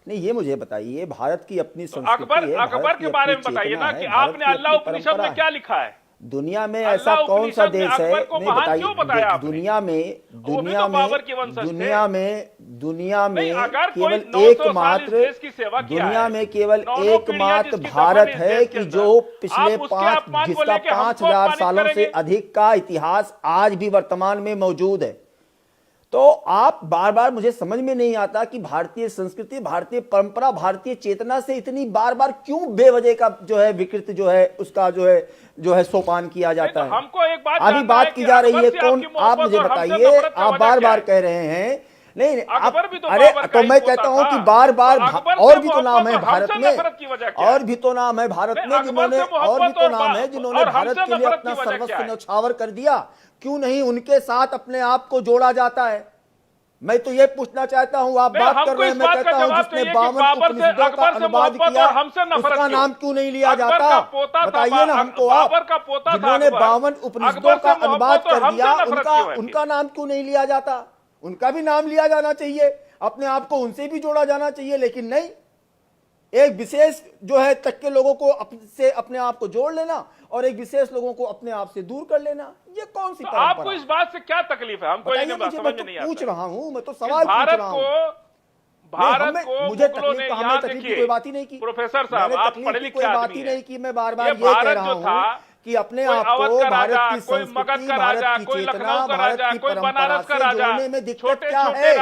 नहीं, ये मुझे बताइए, भारत की अपनी संस्कृति है, अकबर के बारे में बताइए ना कि आपने अल्लाह उपनिषद में क्या लिखा है? दुनिया में ऐसा कौन सा देश है, नहीं बताइए, दुनिया में केवल एकमात्र दुनिया में केवल एकमात्र भारत है कि जो पिछले जिसका 5000 सालों से अधिक का इतिहास आज भी वर्तमान में मौजूद है। तो आप बार बार, मुझे समझ में नहीं आता कि भारतीय संस्कृति, भारतीय परंपरा, भारतीय चेतना से इतनी बार बार क्यों बेवजह का जो है विकृत जो है उसका जो है सोपान किया जाता है। हमको एक बात अभी बात की जा रही है कौन, आप मुझे बताइए, आप बार बार कह रहे हैं नहीं आप, अरे तो मैं कहता हूं कि बार बार और भी तो नाम है भारत में, और भी तो नाम है भारत में जिन्होंने, और भी तो नाम है जिन्होंने भारत के लिए अपना सर्वस्व न्यौछावर कर दिया। क्यों नहीं उनके साथ अपने आप को जोड़ा जाता है? मैं तो ये पूछना चाहता हूं, आप बात कर रहे हैं, मैं कहता हूं जिसने 52 उपनिषदों का अनुवाद किया उसका नाम क्यों नहीं लिया जाता? बताइए ना हमको आप, जिन्होंने 52 उपनिषदों का अनुवाद कर दिया उनका नाम क्यों नहीं लिया जाता? उनका भी नाम लिया जाना चाहिए, अपने आप को उनसे भी जोड़ा जाना चाहिए, लेकिन नहीं, एक विशेष जो है तक के लोगों को से अपने आप को जोड़ लेना और एक विशेष लोगों को अपने आप से दूर कर लेना, ये कौन सी परंपरा? आपको इस बात से क्या तकलीफ है? हमको ये बात समझ में नहीं आता। पूछ रहा हूं, मैं तो सवाल पूछ रहा हूं। भारत को मुझे तकलीफ की कोई बात ही नहीं की प्रोफेसर साहब, आप पढ़े लिखे बात ही नहीं की। मैं बार बार ये कह रहा हूं कि अपने आप को भारत की संस्कृति, भारत की चेतना, भारत की परंपरा से जोड़ने में दिक्कत क्या है?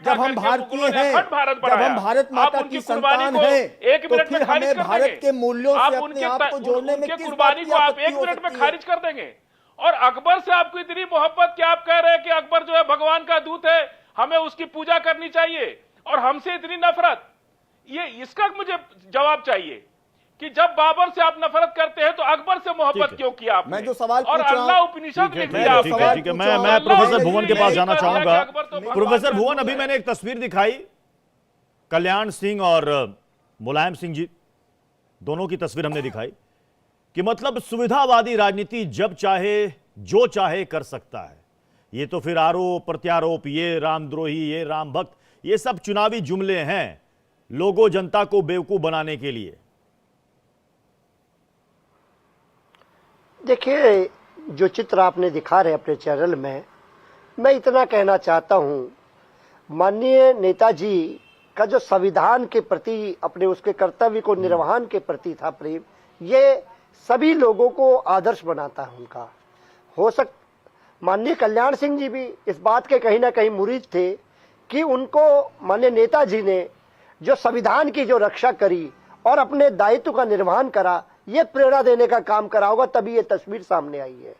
जब हम भारतीय हैं, जब हम भारत माता की संतान हैं, तो फिर हमें भारत के मूल्यों से अपने आप को जोड़ने में किस बात की आप 1 मिनट में खारिज कर देंगे? और अकबर से आपको इतनी मोहब्बत कि आप कह रहे हैं कि अकबर जो है भगवान का दूत है, हमें उसकी पूजा करनी चाहिए, और हमसे इतनी नफरत, ये इसका मुझे जवाब चाहिए कि जब बाबर से आप नफरत करते हैं तो अकबर से मोहब्बत क्यों किया आपने? मैं जो सवाल और अल्लाह उपनिषद में किया। ठीक है, मैं प्रोफेसर भुवन के पास जाना चाहूंगा। प्रोफेसर भुवन, अभी मैंने एक तस्वीर दिखाई, कल्याण सिंह और मुलायम सिंह जी दोनों की तस्वीर हमने दिखाई कि मतलब सुविधावादी राजनीति जब चाहे जो चाहे कर सकता है। ये तो फिर आरोप प्रत्यारोप, ये रामद्रोही, ये राम भक्त, ये सब चुनावी जुमले हैं लोगों जनता को बेवकूफ बनाने के लिए। देखिए, जो चित्र आपने दिखा रहे अपने चैनल में, मैं इतना कहना चाहता हूं, माननीय नेताजी का जो संविधान के प्रति अपने उसके कर्तव्य को निर्वहन के प्रति था प्रेम, ये सभी लोगों को आदर्श बनाता है उनका। माननीय कल्याण सिंह जी भी इस बात के कहीं ना कहीं मुरीद थे कि उनको माननीय नेताजी ने जो संविधान की जो रक्षा करी और अपने दायित्व का निर्वहन करा, ये प्रेरणा देने का काम करा होगा, तभी ये तस्वीर सामने आई है।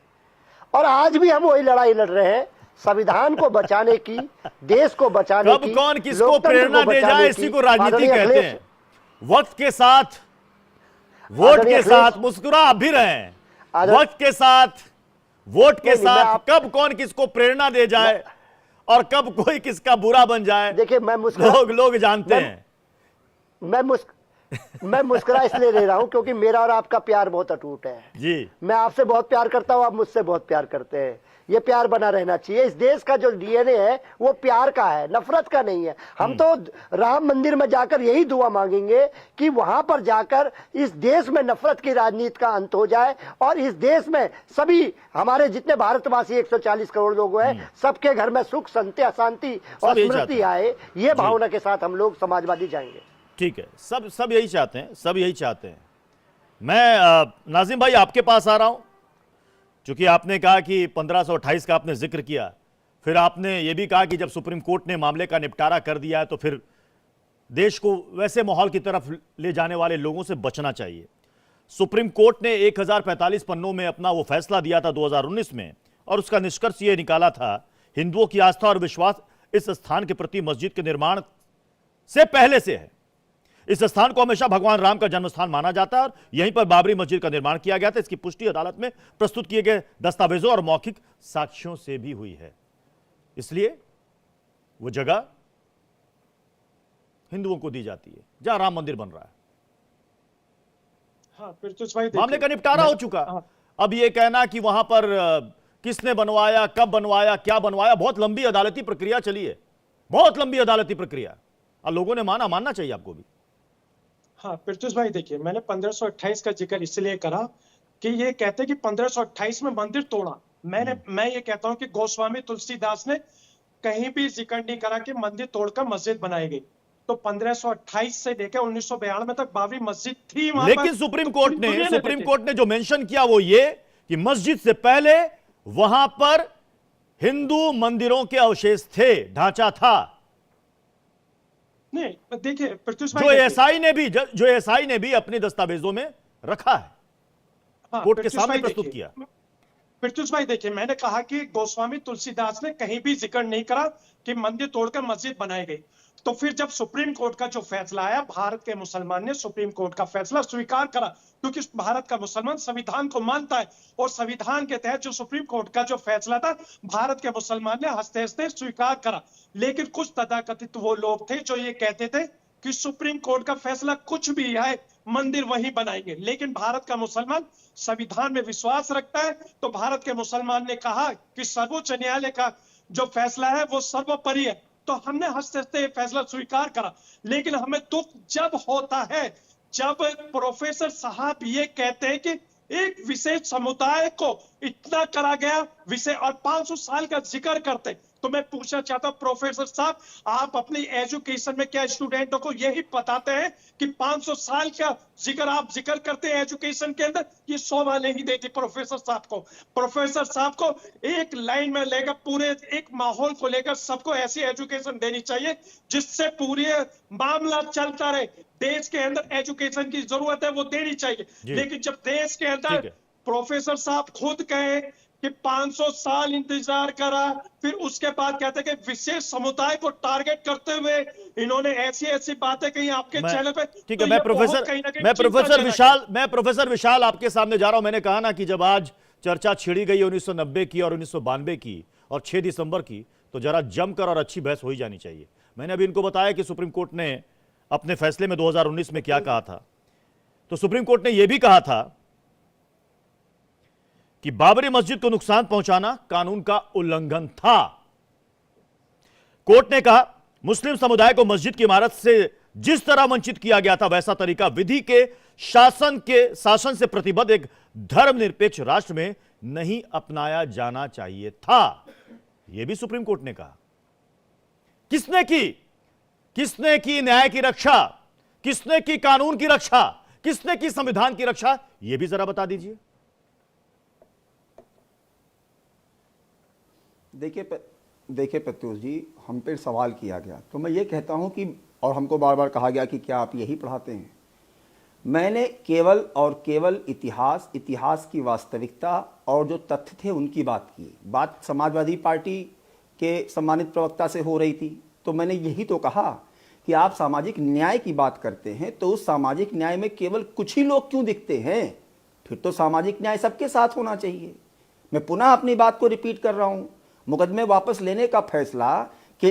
और आज भी हम वही लड़ाई लड़ रहे हैं, संविधान को बचाने की, देश को बचाने की। कौन किसको प्रेरणा दे जाए, इसी को राजनीति कहते हैं। वक्त के साथ, वोट के साथ मुस्कुरा भी रहे हैं, वक्त के साथ, वोट के साथ कब कौन किसको प्रेरणा दे जाए और कब कोई किसका बुरा बन जाए, देखिए मैं लोग जानते हैं। मैं मुस्कुरा इसलिए ले रहा हूं क्योंकि मेरा और आपका प्यार बहुत अटूट है जी। मैं आपसे बहुत प्यार करता हूं, आप मुझसे बहुत प्यार करते हैं। ये प्यार बना रहना चाहिए। इस देश का जो डीएनए है वो प्यार का है, नफरत का नहीं है। हम तो राम मंदिर में जाकर यही दुआ मांगेंगे कि वहां पर जाकर इस देश में नफरत की राजनीति का अंत हो जाए और इस देश में सभी हमारे जितने भारतवासी 140 करोड़ लोग हैं, सबके घर में सुख शांति और समृद्धि आए, ये भावना के साथ हम लोग समाजवादी जाएंगे। ठीक है, सब यही चाहते हैं, सब यही चाहते हैं। मैं नाजिम भाई आपके पास आ रहा हूं, क्योंकि आपने कहा कि 1528 का आपने जिक्र किया, फिर आपने ये भी कहा कि जब सुप्रीम कोर्ट ने मामले का निपटारा कर दिया है तो फिर देश को वैसे माहौल की तरफ ले जाने वाले लोगों से बचना चाहिए। सुप्रीम कोर्ट ने 1045 पन्नों में अपना वो फैसला दिया था 2019 में, और उसका निष्कर्ष ये निकाला था, हिंदुओं की आस्था और विश्वास इस स्थान के प्रति मस्जिद के निर्माण से पहले से है। इस स्थान को हमेशा भगवान राम का जन्म स्थान माना जाता है और यहीं पर बाबरी मस्जिद का निर्माण किया गया था। इसकी पुष्टि अदालत में प्रस्तुत किए गए दस्तावेजों और मौखिक साक्ष्यों से भी हुई है। इसलिए वो जगह हिंदुओं को दी जाती है, जहां राम मंदिर बन रहा है। हाँ प्रत्युष भाई, देखिए, मामले का निपटारा हो चुका। अब ये कहना कि वहां पर किसने बनवाया, कब बनवाया, क्या बनवाया, बहुत लंबी अदालती प्रक्रिया चली है, बहुत लंबी अदालती प्रक्रिया, और लोगों ने मानना चाहिए आपको भी। हाँ प्रत्युष भाई, देखिए, मैंने 1528 का जिक्र इसलिए करा कि ये कहते हैं कि 1528 में मंदिर तोड़ा। मैं ये कहता हूं कि गोस्वामी तुलसीदास ने कहीं भी जिक्र नहीं करा कि मंदिर तोड़कर मस्जिद बनाई गई। तो 1528 से लेकर 1992 तक बाबरी मस्जिद थी वहां लेकिन पर। सुप्रीम तो कोर्ट ने जो मेंशन किया वो ये कि मस्जिद से पहले वहां पर हिंदू मंदिरों के अवशेष थे, ढांचा था। नहीं, देखिए प्रत्युष जो एएसआई ने भी अपने दस्तावेजों में रखा है, हाँ, कोर्ट के सामने प्रस्तुत किया। प्रत्युष भाई, देखिए, मैंने कहा कि गोस्वामी तुलसीदास ने कहीं भी जिक्र नहीं करा कि मंदिर तोड़कर मस्जिद बनाई गई। तो फिर जब सुप्रीम कोर्ट का जो फैसला आया, भारत के मुसलमान ने सुप्रीम कोर्ट का फैसला स्वीकार करा, क्योंकि भारत का मुसलमान संविधान को मानता है, और संविधान के तहत जो सुप्रीम कोर्ट का जो फैसला था, भारत के मुसलमान ने हंसते हंसते स्वीकार करा। लेकिन कुछ तथाकथित वो लोग थे जो ये कहते थे कि सुप्रीम कोर्ट का फैसला कुछ भी है, मंदिर वहीं बनाएंगे। लेकिन भारत का मुसलमान संविधान में विश्वास रखता है, तो भारत के मुसलमान ने कहा कि सर्वोच्च न्यायालय का जो फैसला है वो सर्वोपरि है। तो हमने हंसते हंसते फैसला स्वीकार करा। लेकिन हमें दुख जब होता है जब प्रोफेसर साहब ये कहते हैं कि एक विशेष समुदाय को इतना करा गया विषय, और 500 साल का जिक्र करते। तो मैं पूछना चाहता हूं प्रोफेसर साहब, आप अपनी एजुकेशन में क्या स्टूडेंटों को यही बताते हैं कि 500 साल का जिक्र आप जिक्र करते हैं एजुकेशन के अंदर? ये शोभा नहीं देती प्रोफेसर साहब को। प्रोफेसर साहब को एक लाइन में लेकर पूरे एक माहौल को लेकर सबको ऐसी एजुकेशन देनी चाहिए जिससे पूरे मामला चलता रहे। देश के अंदर एजुकेशन की जरूरत है, वो देनी चाहिए। लेकिन जब देश के अंदर प्रोफेसर साहब खुद कहे कि 500 साल इंतजार करा, फिर उसके बाद कहते हैं कि विशेष समुदाय को टारगेट करते हुए इन्होंने ऐसी ऐसी बातें कही आपके चैनल पे। ठीक है, मैं प्रोफेसर विशाल आपके सामने जा रहा हूं। मैंने कहा ना कि जब आज चर्चा छिड़ी गई 1990 की और 1992 की और 6 दिसंबर की, तो जरा जमकर और अच्छी बहस हो ही जानी चाहिए। मैंने अभी इनको बताया कि सुप्रीम कोर्ट ने अपने फैसले में 2019 में क्या कहा था। तो सुप्रीम कोर्ट ने यह भी कहा था कि बाबरी मस्जिद को नुकसान पहुंचाना कानून का उल्लंघन था। कोर्ट ने कहा मुस्लिम समुदाय को मस्जिद की इमारत से जिस तरह वंचित किया गया था, वैसा तरीका विधि के शासन से प्रतिबद्ध एक धर्मनिरपेक्ष राष्ट्र में नहीं अपनाया जाना चाहिए था। यह भी सुप्रीम कोर्ट ने कहा। किसने की न्याय की रक्षा, किसने की कानून की रक्षा, किसने की संविधान की रक्षा, यह भी जरा बता दीजिए। देखिए प्रत्युष जी, हम पे सवाल किया गया तो मैं ये कहता हूं कि, और हमको बार बार कहा गया कि क्या आप यही पढ़ाते हैं। मैंने केवल इतिहास की वास्तविकता और जो तथ्य थे उनकी बात की। बात समाजवादी पार्टी के सम्मानित प्रवक्ता से हो रही थी, तो मैंने यही तो कहा कि आप सामाजिक न्याय की बात करते हैं तो उस सामाजिक न्याय में केवल कुछ ही लोग क्यों दिखते हैं? फिर तो सामाजिक न्याय सबके साथ होना चाहिए। मैं पुनः अपनी बात को रिपीट कर रहा हूं, मुकदमे वापस लेने का फैसला कि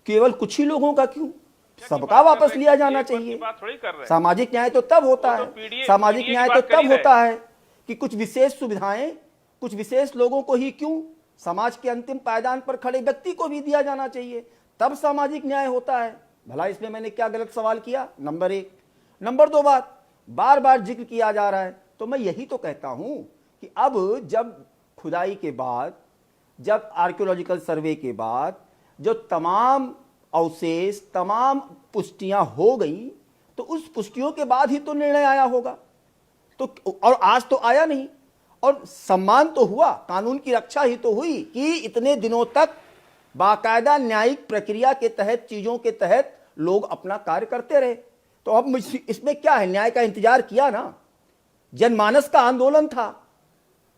केवल कुछ ही लोगों का क्यों, सबका वापस लिया जाना चाहिए। सामाजिक न्याय तो तब होता है, सामाजिक न्याय तो तब होता है कि कुछ विशेष सुविधाएं कुछ विशेष लोगों को ही क्यों, समाज के अंतिम पायदान पर खड़े व्यक्ति को भी दिया जाना चाहिए, तब सामाजिक न्याय होता है। भला इसमें मैंने क्या गलत सवाल किया? नंबर 1। नंबर 2 बात बार बार जिक्र किया जा रहा है, तो मैं यही तो कहता हूं कि अब जब खुदाई के बाद, जब आर्कियोलॉजिकल सर्वे के बाद जो तमाम अवशेष, तमाम पुष्टियां हो गई, तो उस पुष्टियों के बाद ही तो निर्णय आया होगा। तो और आज तो आया नहीं, और सम्मान तो हुआ, कानून की रक्षा ही तो हुई कि इतने दिनों तक बाकायदा न्यायिक प्रक्रिया के तहत, चीजों के तहत लोग अपना कार्य करते रहे। तो अब इसमें क्या है, न्याय का इंतजार किया ना, जनमानस का आंदोलन था,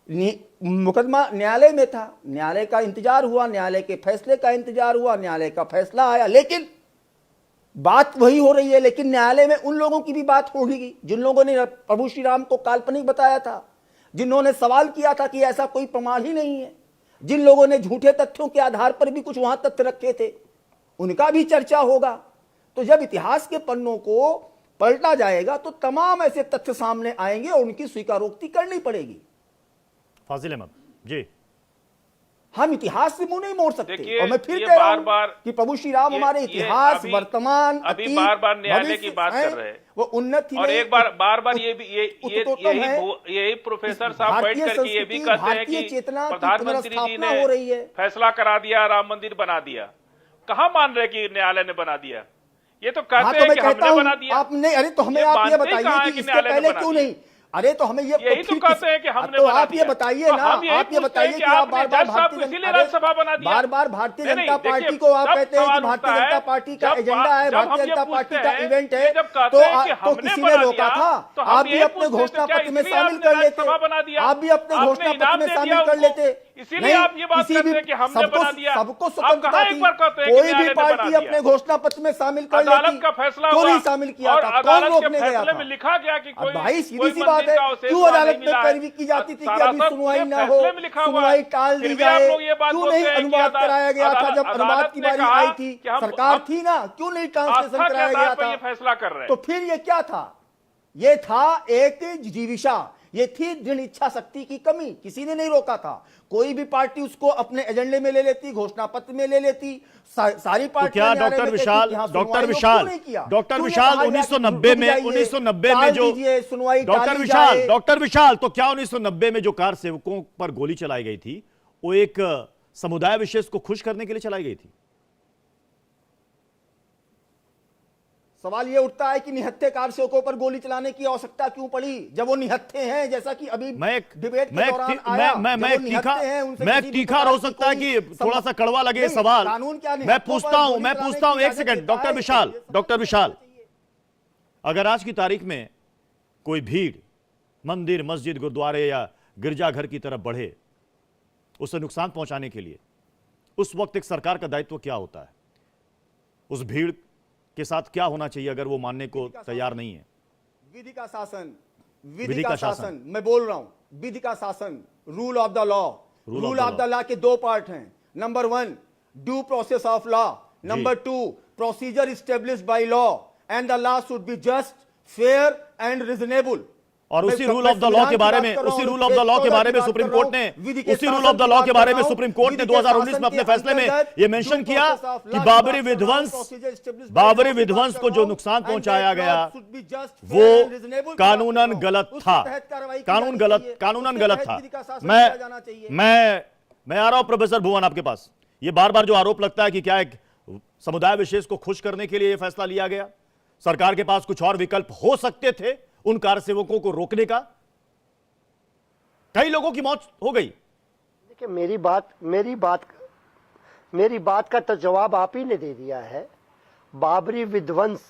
मुकदमा न्यायालय में था, न्यायालय का इंतजार हुआ, न्यायालय के फैसले का इंतजार हुआ, न्यायालय का फैसला आया। लेकिन बात वही हो रही है, लेकिन न्यायालय में उन लोगों की भी बात होगी जिन लोगों ने प्रभु श्री राम को काल्पनिक बताया था, जिन्होंने सवाल किया था कि ऐसा कोई प्रमाण ही नहीं है, जिन लोगों ने झूठे तथ्यों के आधार पर भी कुछ वहां तथ्य रखे थे, उनका भी चर्चा होगा। तो जब इतिहास के पन्नों को पलटा जाएगा तो तमाम ऐसे तथ्य सामने आएंगे और उनकी स्वीकारोक्ति करनी पड़ेगी। फाजिल अहमद जी, हम इतिहास से मुंह नहीं मोड़ सकते। और मैं फिर ये कह रहा बार-बार हूं कि प्रभु श्री राम हमारे इतिहास, वर्तमान, अभी अतीत, बार-बार न्यायालय की भविष्य बात कर रहे हैं, वो उन्नति और में एक बार-बार यही प्रोफेसर साहब बैठ करके ये भी कहते हैं कि प्रधानमंत्री जी ने हो रही है, फैसला करा दिया, राम मंदिर बना दिया। कहाँ मान रहे कि न्यायालय ने बना दिया? ये तो कहते हैं कि हमने बना दिया। आपने, अरे तो हमें आप ये बताइए कि इसके पहले क्यों नहीं? अरे तो हमें ये यही तो कहते हैं कि हमने तो बना आप ये बताइए ना, आप ये बताइए कि आप बार-बार भारतीय जनता पार्टी को आप कहते हैं कि भारतीय जनता पार्टी का एजेंडा है, भारतीय जनता पार्टी का इवेंट है, तो किसी ने रोका था? आप भी अपने घोषणा पत्र में शामिल कर लेते, आप भी अपने घोषणा पत्र में शामिल कर लेते। इसीलिए आप ये बात करते हैं कि हमने बना दिया। सबको स्वतंत्रता थी, कोई भी पार्टी अपने घोषणा पत्र में शामिल कर लेती। अदालत का फैसला क्यों नहीं शामिल किया था? कौन रोकने गया था? में लिखा गया कि कोई भाई सीधी सी बात है, क्यों अदालत में पैरवी की जाती थी कि अभी सुनवाई ना हो, सुनवाई टाल दी जाए? क्यों नहीं अनुवाद कराया गया था? जब अनुवाद की बारी आई थी, सरकार थी ना, क्यों नहीं ट्रांसलेशन कराया गया था? फैसला कर रहे, तो फिर ये क्या था? ये था एक जिजीविषा, ये थी दृढ़ इच्छा शक्ति की कमी। किसी ने नहीं रोका था। कोई भी पार्टी उसको अपने एजेंडे में ले लेती, घोषणा पत्र में ले लेती। सारी पार्टी, क्या डॉक्टर विशाल 1990 में जो सुनवाई, डॉक्टर विशाल तो क्या 1990 में जो कार सेवकों पर गोली चलाई गई थी वो एक समुदाय विशेष को खुश करने के लिए चलाई गई थी? सवाल ये उठता है कि निहत्थे कार सेवकों पर गोली चलाने की आवश्यकता क्यों पड़ी जब वो निहत्थे हैं? जैसा कि अभी डिबेट के दौरान आया, मैं तीखा हो सकता है कि थोड़ा सा कड़वा लगे सवाल। मैं पूछता हूं एक सेकंड डॉक्टर विशाल, अगर आज की तारीख में कोई भीड़ मंदिर, मस्जिद, गुरुद्वारे या गिरजाघर की तरफ बढ़े उसे नुकसान पहुंचाने के लिए, उस वक्त एक सरकार का दायित्व क्या होता है? उस भीड़ के साथ क्या होना चाहिए अगर वो मानने को तैयार नहीं है? विधि का शासन, मैं बोल रहा हूं, विधि का शासन, rule of the law. Rule of the law के दो पार्ट हैं। Number 1 due process of law, number 2 procedure established by law, and the law should be just, fair and reasonable. और उसी रूल ऑफ द लॉ के बारे में supreme court ने 2019 में अपने फैसले में यह मेंशन किया कि बाबरी विध्वंस को जो नुकसान पहुंचाया गया वो कानूनन गलत था। कानूनन गलत था। मैं आ रहा हूं प्रोफेसर भुवन आपके पास। ये बार बार जो आरोप लगता है कि क्या एक समुदाय विशेष को खुश करने के लिए यह फैसला लिया गया, सरकार के पास कुछ और विकल्प हो सकते थे उन कार सेवकों को रोकने का। कई लोगों की मौत हो गई। देखिए, मेरी बात का तो जवाब आप ही ने दे दिया है। बाबरी विध्वंस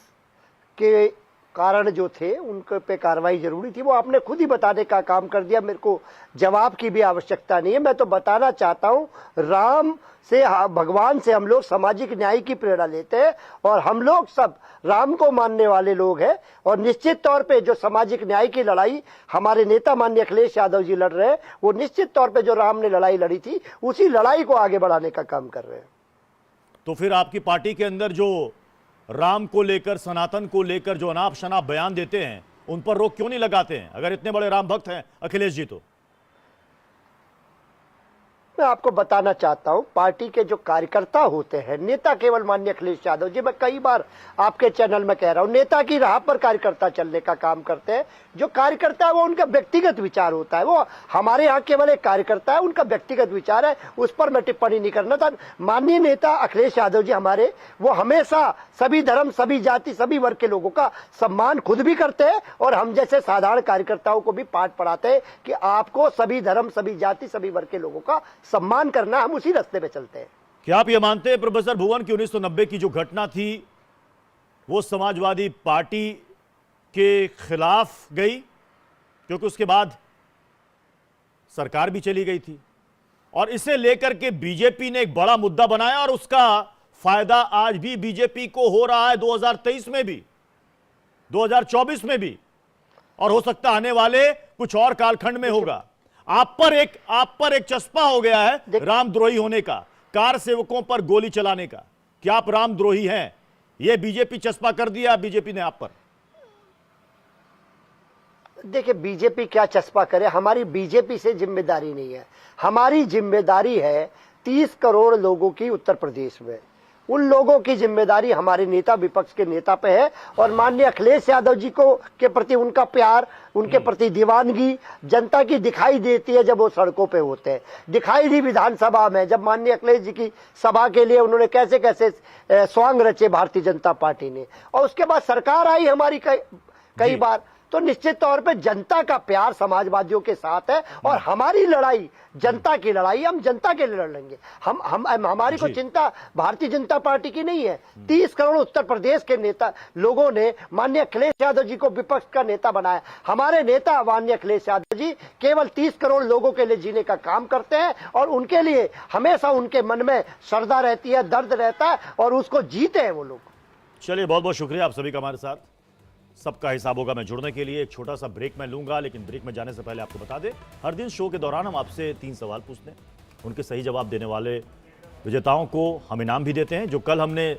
के कारण जो थे उनके पे कार्रवाई जरूरी थी, वो आपने खुद ही बताने का काम कर दिया। मेरे को जवाब की भी आवश्यकता नहीं है। मैं तो बताना चाहता हूं, राम से, भगवान से हम लोग सामाजिक न्याय की प्रेरणा लेते हैं और हम लोग सब राम को मानने वाले लोग हैं। और निश्चित तौर पे जो सामाजिक न्याय की लड़ाई हमारे नेता माननीय अखिलेश यादव जी लड़ रहे हैं, वो निश्चित तौर पे जो राम ने लड़ाई लड़ी थी उसी लड़ाई को आगे बढ़ाने का काम कर रहे हैं। तो फिर आपकी पार्टी के अंदर जो राम को लेकर, सनातन को लेकर जो अनाप शनाप बयान देते हैं उन पर रोक क्यों नहीं लगाते हैं, अगर इतने बड़े राम भक्त हैं अखिलेश जी? तो मैं आपको बताना चाहता हूं, पार्टी के जो कार्यकर्ता होते हैं, नेता केवल माननीय अखिलेश यादव जी, मैं कई बार आपके चैनल में कह रहा हूं, नेता की राह पर कार्यकर्ता चलने का काम करते हैं। जो कार्यकर्ता है वो उनका व्यक्तिगत विचार होता है। वो हमारे यहाँ केवल एक कार्यकर्ता है, उनका व्यक्तिगत विचार है, उस पर मैं टिप्पणी नहीं करना था। माननीय नेता अखिलेश यादव जी हमारे, वो हमेशा सभी धर्म, सभी जाति, सभी वर्ग के लोगों का सम्मान खुद भी करते हैं और हम जैसे साधारण कार्यकर्ताओं को भी पाठ पढ़ाते हैं कि आपको सभी धर्म, सभी जाति, सभी वर्ग के लोगों का सम्मान करना। हम उसी रास्ते पे चलते हैं। क्या आप ये मानते हैं प्रोफेसर भुवन की 1990 की जो घटना थी वो समाजवादी पार्टी के खिलाफ गई, क्योंकि उसके बाद सरकार भी चली गई थी और इसे लेकर के बीजेपी ने एक बड़ा मुद्दा बनाया और उसका फायदा आज भी बीजेपी को हो रहा है, 2023 में भी, 2024 में भी, और हो सकता आने वाले कुछ और कालखंड में होगा। आप पर एक चस्पा हो गया है रामद्रोही होने का, कार सेवकों पर गोली चलाने का। क्या आप रामद्रोही हैं? ये बीजेपी चस्पा कर दिया बीजेपी ने आप पर? देखिए, बीजेपी क्या चस्पा करे, हमारी बीजेपी से जिम्मेदारी नहीं है। हमारी जिम्मेदारी है 30 करोड़ लोगों की उत्तर प्रदेश में। उन लोगों की जिम्मेदारी हमारे नेता, विपक्ष के नेता पे है। और माननीय अखिलेश यादव जी को के प्रति उनका प्यार, उनके प्रति दीवानगी जनता की दिखाई देती है जब वो सड़कों पे होते हैं। दिखाई दी विधानसभा में, जब माननीय अखिलेश जी की सभा के लिए उन्होंने कैसे कैसे स्वांग रचे भारतीय जनता पार्टी ने, और उसके बाद सरकार आई हमारी कई बार। तो निश्चित तौर पे जनता का प्यार समाजवादियों के साथ है, और हमारी लड़ाई जनता की लड़ाई, हम जनता के लिए लड़ लेंगे। हमारी को चिंता भारतीय जनता पार्टी की नहीं है। 30 करोड़ उत्तर प्रदेश के नेता लोगों ने माननीय अखिलेश यादव जी को विपक्ष का नेता बनाया। हमारे नेता माननीय अखिलेश यादव जी केवल 30 करोड़ लोगों के लिए जीने का काम करते हैं, और उनके लिए हमेशा उनके मन में श्रद्धा रहती है, दर्द रहता है, और उसको जीते हैं वो लोग। चलिए, बहुत बहुत शुक्रिया आप सभी का हमारे साथ। सबका हिसाब होगा में जुड़ने के लिए एक छोटा सा ब्रेक मैं लूंगा, लेकिन ब्रेक में जाने से पहले आपको बता दें, हर दिन शो के दौरान हम आपसे 3 सवाल पूछते हैं। उनके सही जवाब देने वाले विजेताओं को हम इनाम भी देते हैं। जो कल हमने